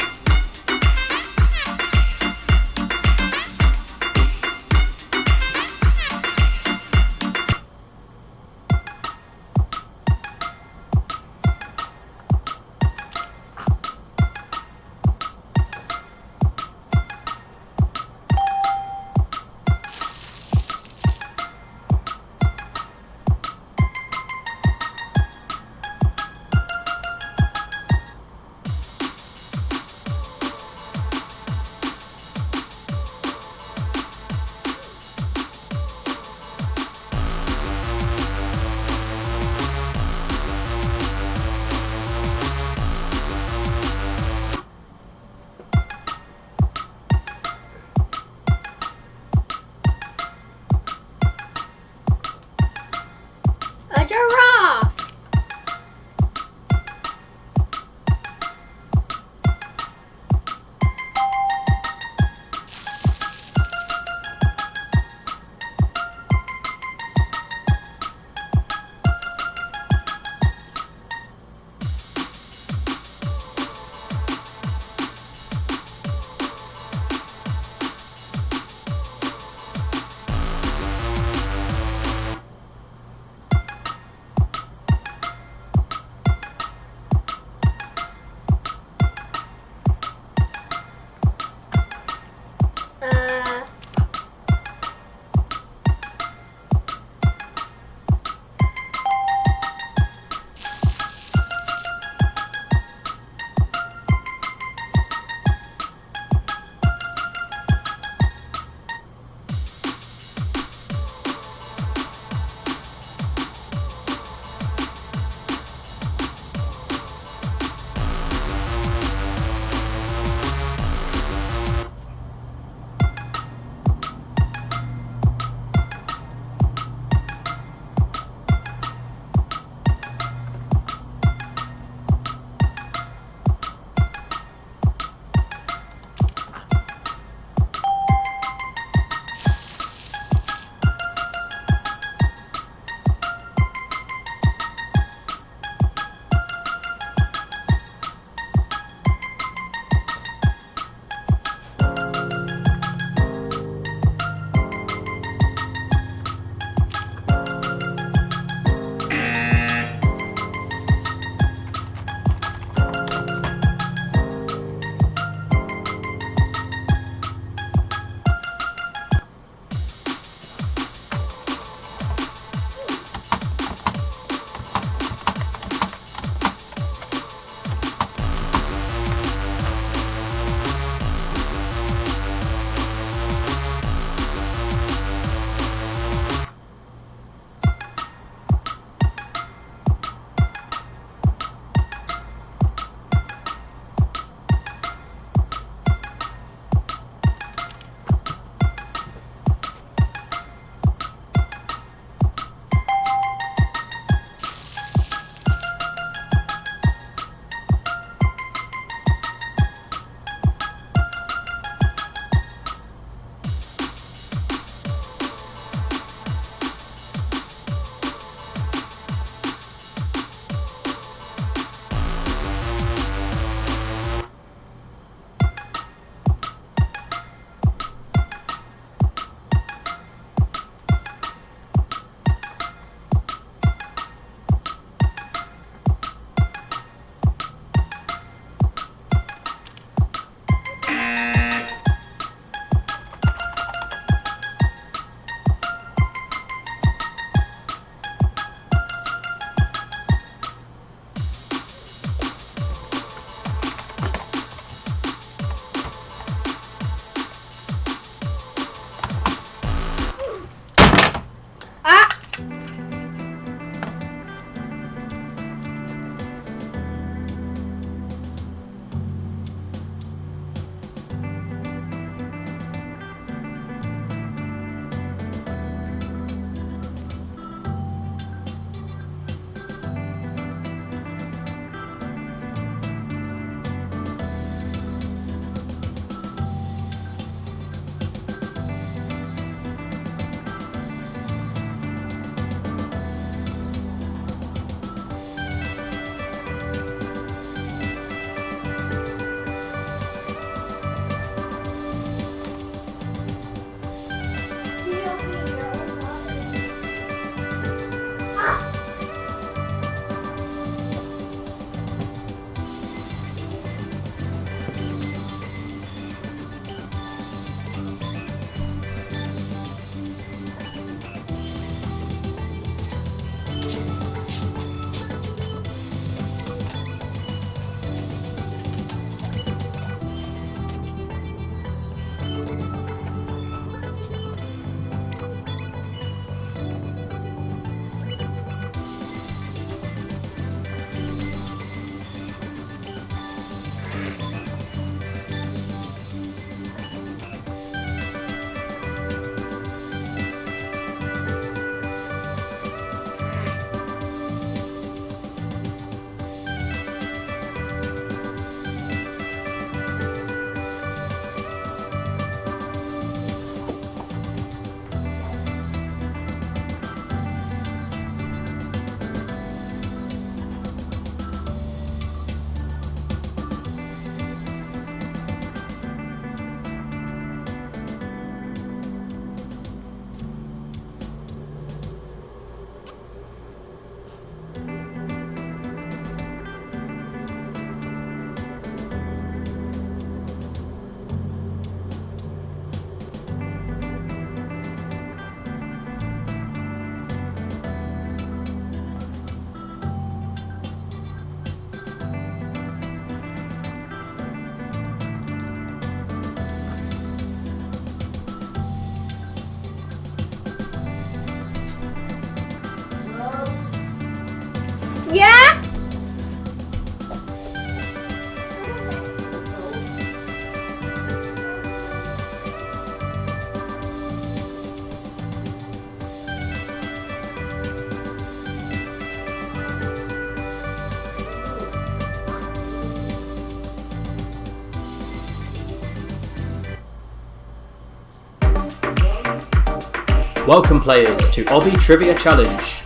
Welcome players to Obby Trivia Challenge.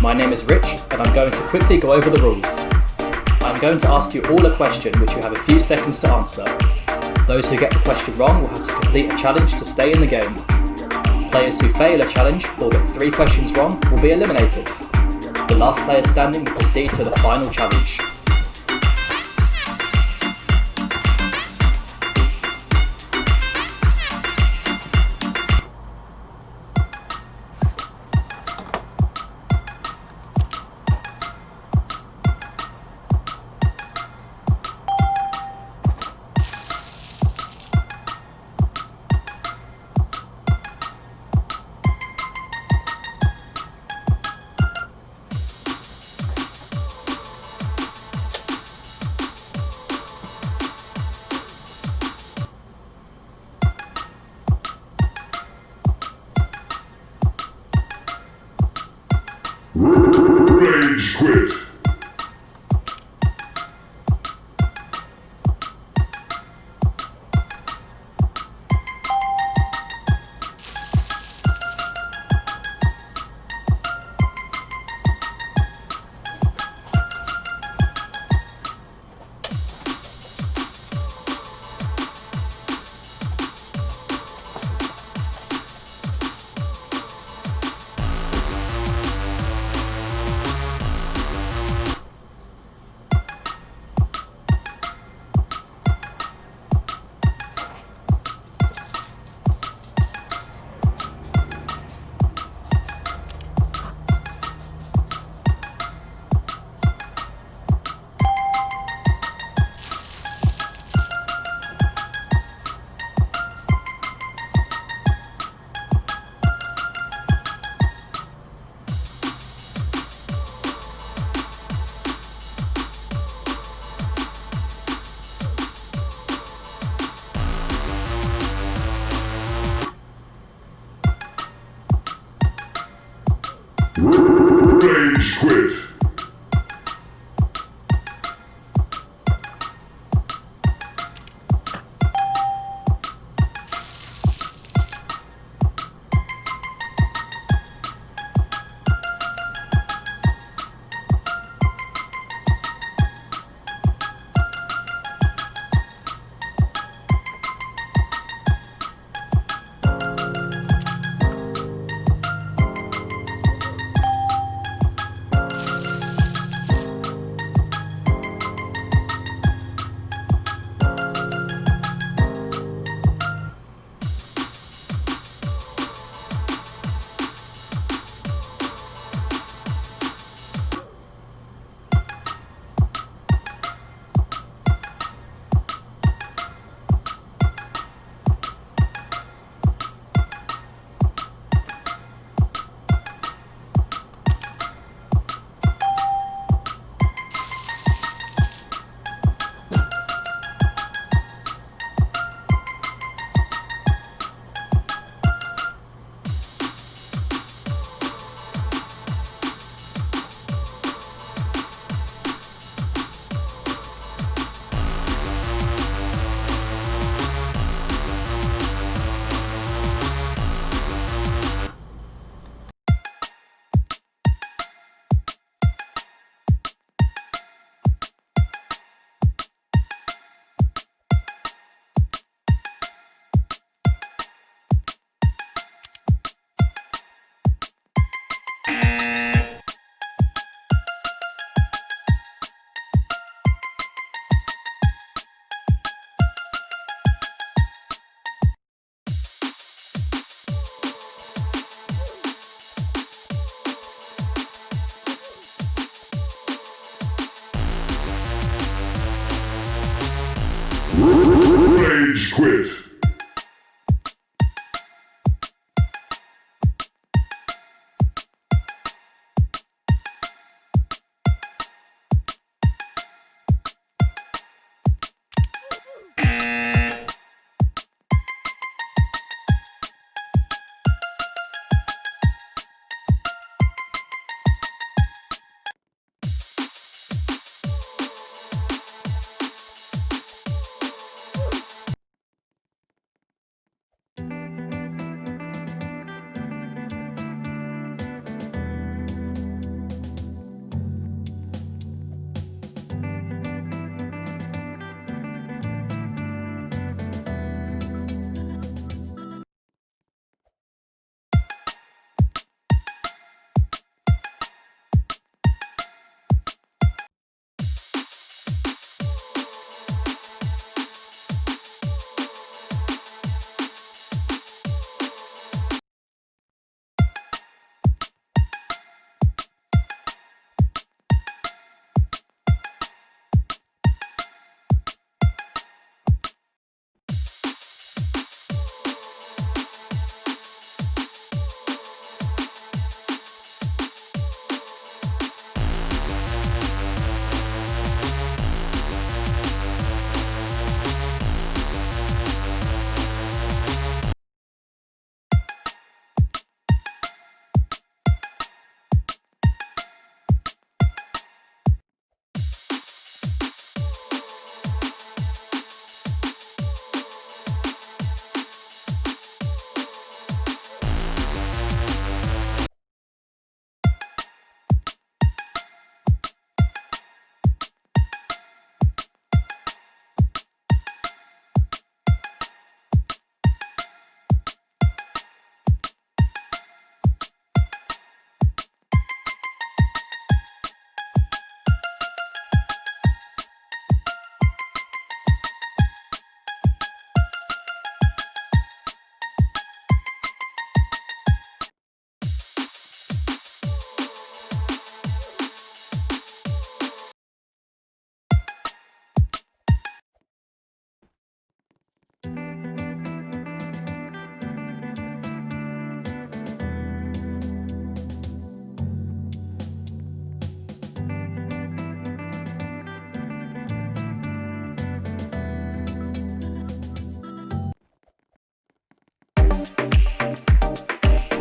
My name is Rich and I'm going to quickly go over the rules. I'm going to ask you all a question which you have a few seconds to answer. Those who get the question wrong will have to complete a challenge to stay in the game. Players who fail a challenge or get 3 questions wrong will be eliminated. The last player standing will proceed to the final challenge. Rage quit. Rage quit. Rage quit.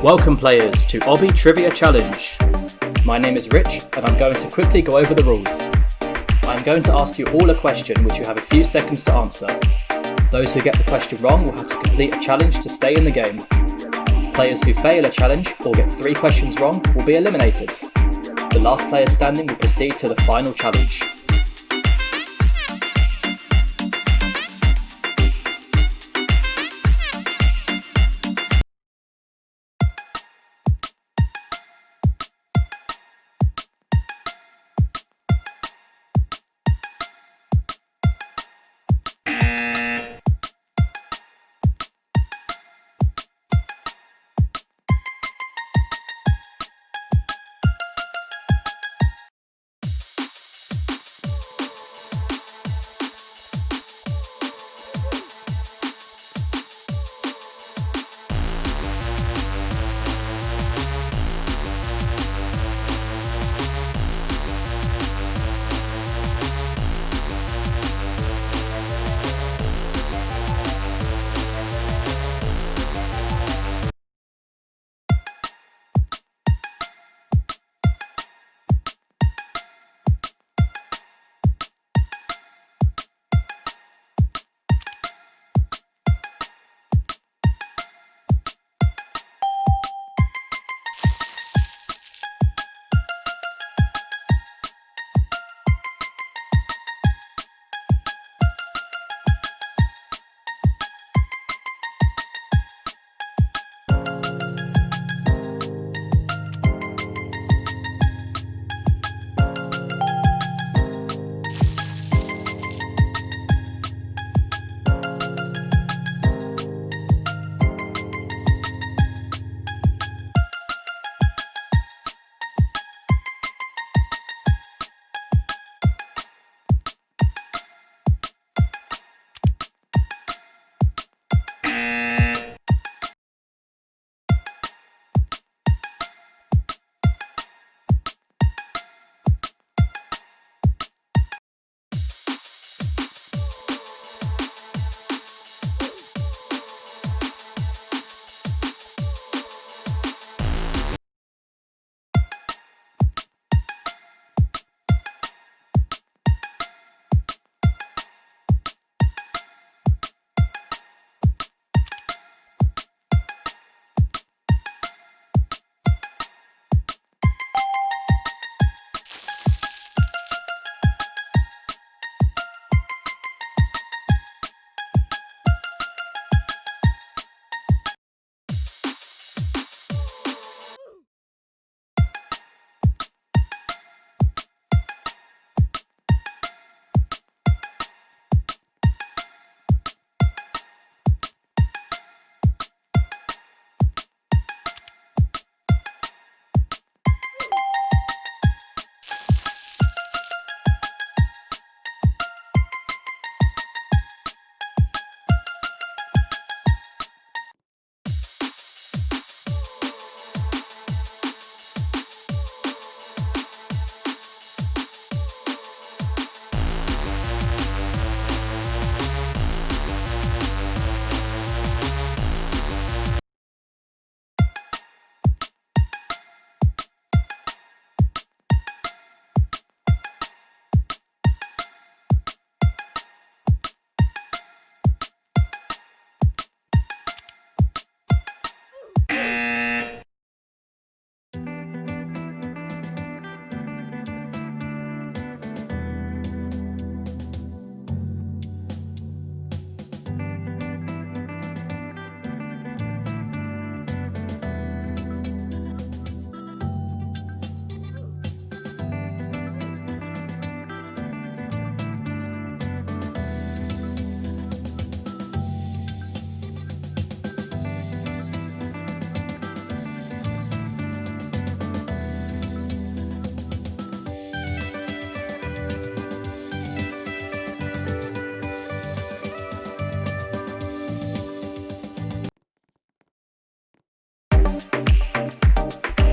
Welcome players to Obby Trivia Challenge. My name is Rich and I'm going to quickly go over the rules. I'm going to ask you all a question which you have a few seconds to answer. Those who get the question wrong will have to complete a challenge to stay in the game. Players who fail a challenge or get 3 questions wrong will be eliminated. The last player standing will proceed to the final challenge.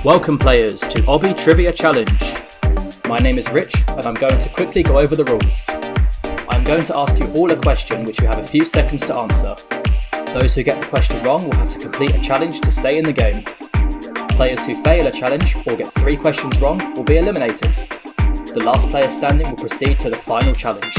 Welcome players to Obby Trivia Challenge. My name is Rich and I'm going to quickly go over the rules. I'm going to ask you all a question which you have a few seconds to answer. Those who get the question wrong will have to complete a challenge to stay in the game. Players who fail a challenge or get 3 questions wrong will be eliminated. The last player standing will proceed to the final challenge.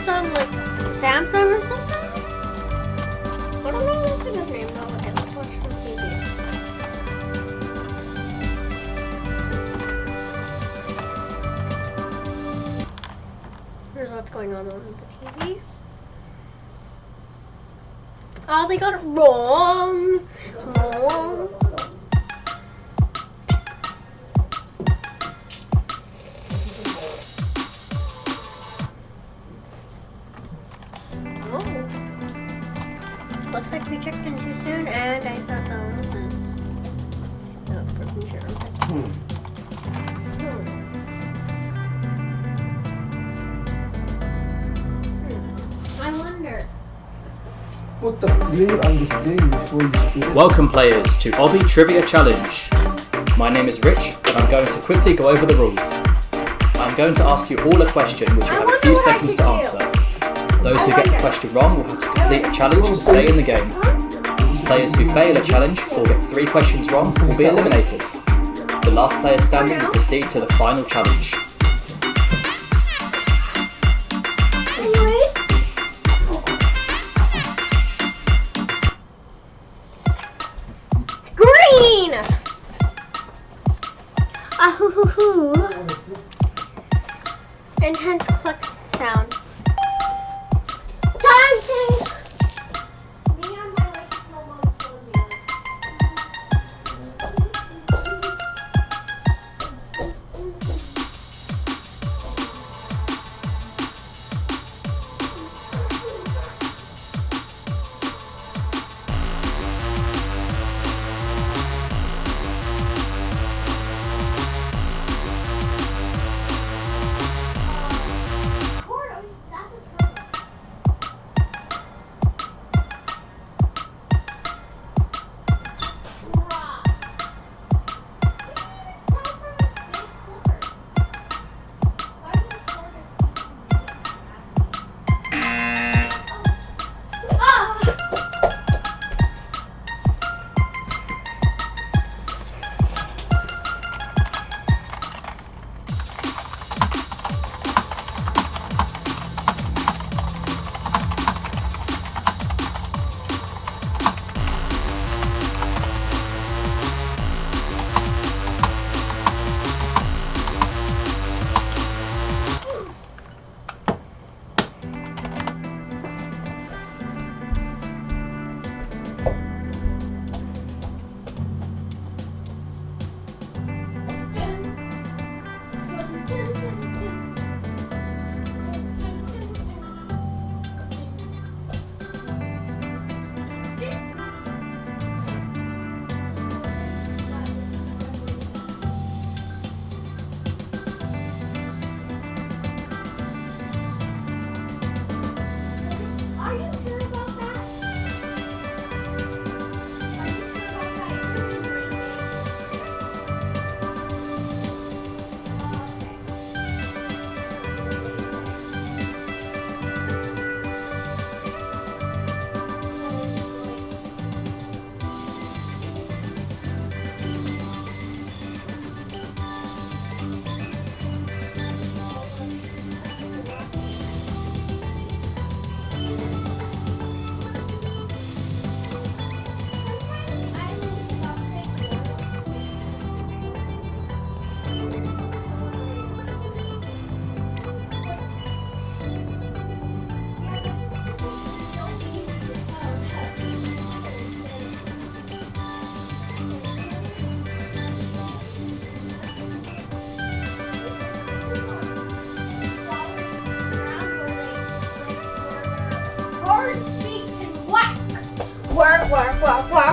Samsung, like Samsung or something? I don't know what's a good name though. Okay, let's watch some TV. Here's what's going on the TV. Oh, they got it wrong. Wrong. Looks like we checked in too soon, and I thought that was it. No, broken chair. I wonder. Put the player on display before you play. Welcome players to Obby Trivia Challenge. My name is Rich and I'm going to quickly go over the rules. I'm going to ask you all a question which you have a few seconds to answer. Those who get the question wrong will have to complete a challenge to stay in the game. Players who fail a challenge or get 3 questions wrong will be eliminated. The last player standing will proceed to the final challenge. Green! Ahoo-hoo-hoo. Intense click sound. Time to...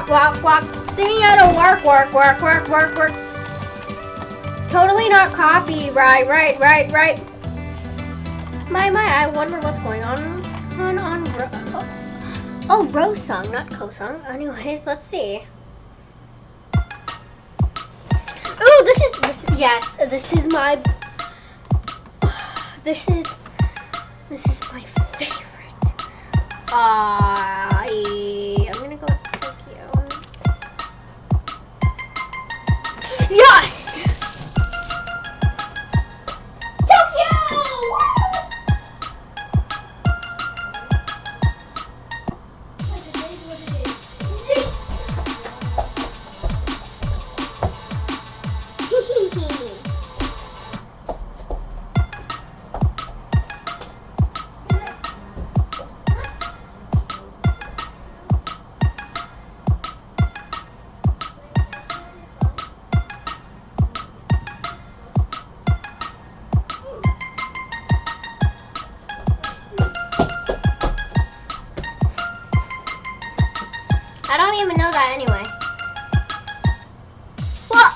Walk. Singing out of work. Totally not copy. Right. I wonder what's going on Rose song, not co-song. Anyways, let's see. Ooh, this is my favorite. I'm gonna go with Tokyo. Yes! Tokyo! I don't even know that anyway. Well,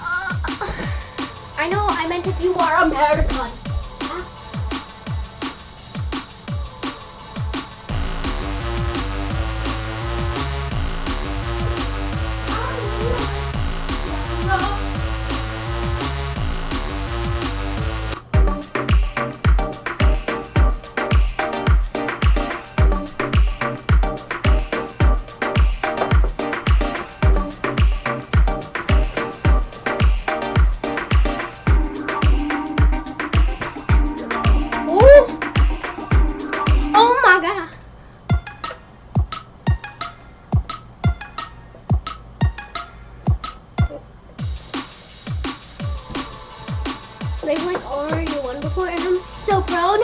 I know I meant if you are American. They've like already won before and I'm so proud.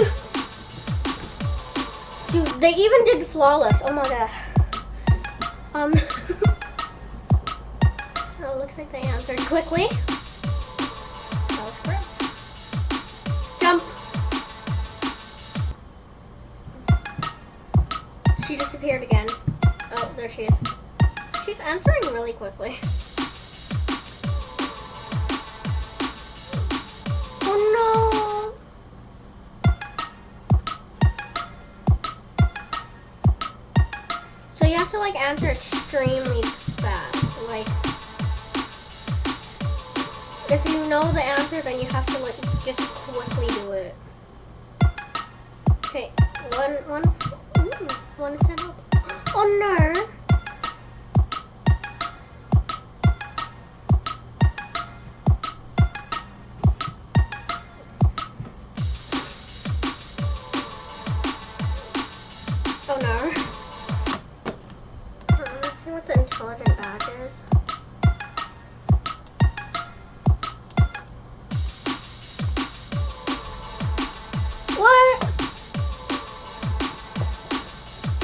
Dude, they even did flawless. Oh my god. Oh, looks like they answered quickly. That was correct. Jump. She disappeared again. Oh, there she is. She's answering really quickly. Oh no! So you have to like answer extremely fast. Like, if you know the answer, then you have to like just quickly do it. Okay, one set up. Oh no! Oh no. Let's see what the intelligent badge is. What?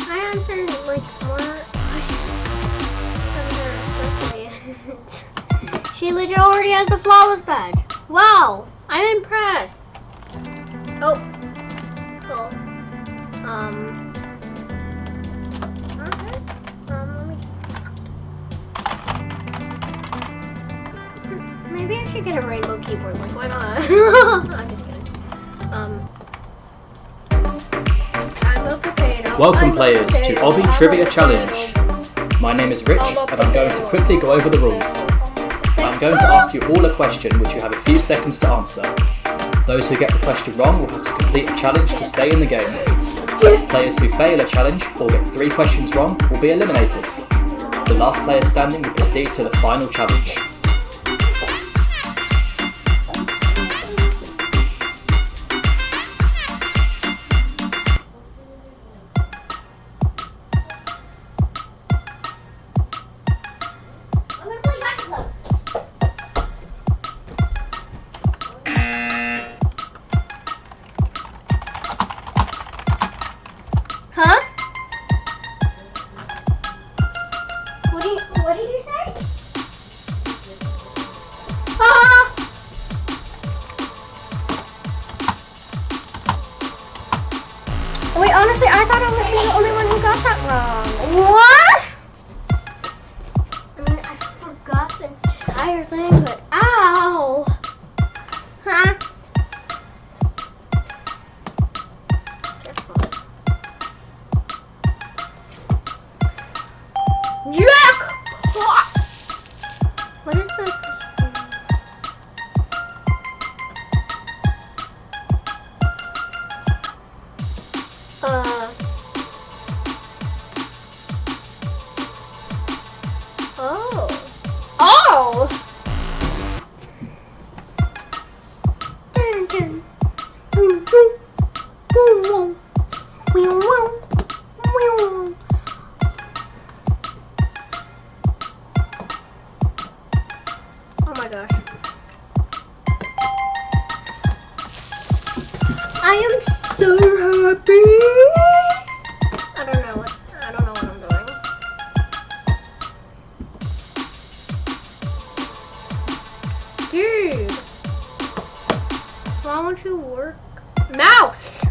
I answered like more questions. She legit already has the flawless badge. Wow, I'm impressed. Oh, cool. Maybe I should get a rainbow keyboard, like why not? I'm just kidding. Rainbow potato. Welcome players to Obby Trivia Challenge. My name is Rich and I'm going to quickly go over the rules. I'm going to ask you all a question which you have a few seconds to answer. Those who get the question wrong will have to complete a challenge to stay in the game. Players who fail a challenge or get 3 questions wrong will be eliminated. The last player standing will proceed to the final challenge. Huh? What did you say? Ah! Wait, honestly, I thought I was the only one who got that wrong. What? I mean, I forgot the entire thing, but ow! Huh? Jackpot! What is the Oh! Dun, dun. Boom, boom. Boom, boom. Wee, woo. Wee, woo. Oh my gosh. I am so happy. I don't know what I'm doing. Dude. Why won't you work? Mouse!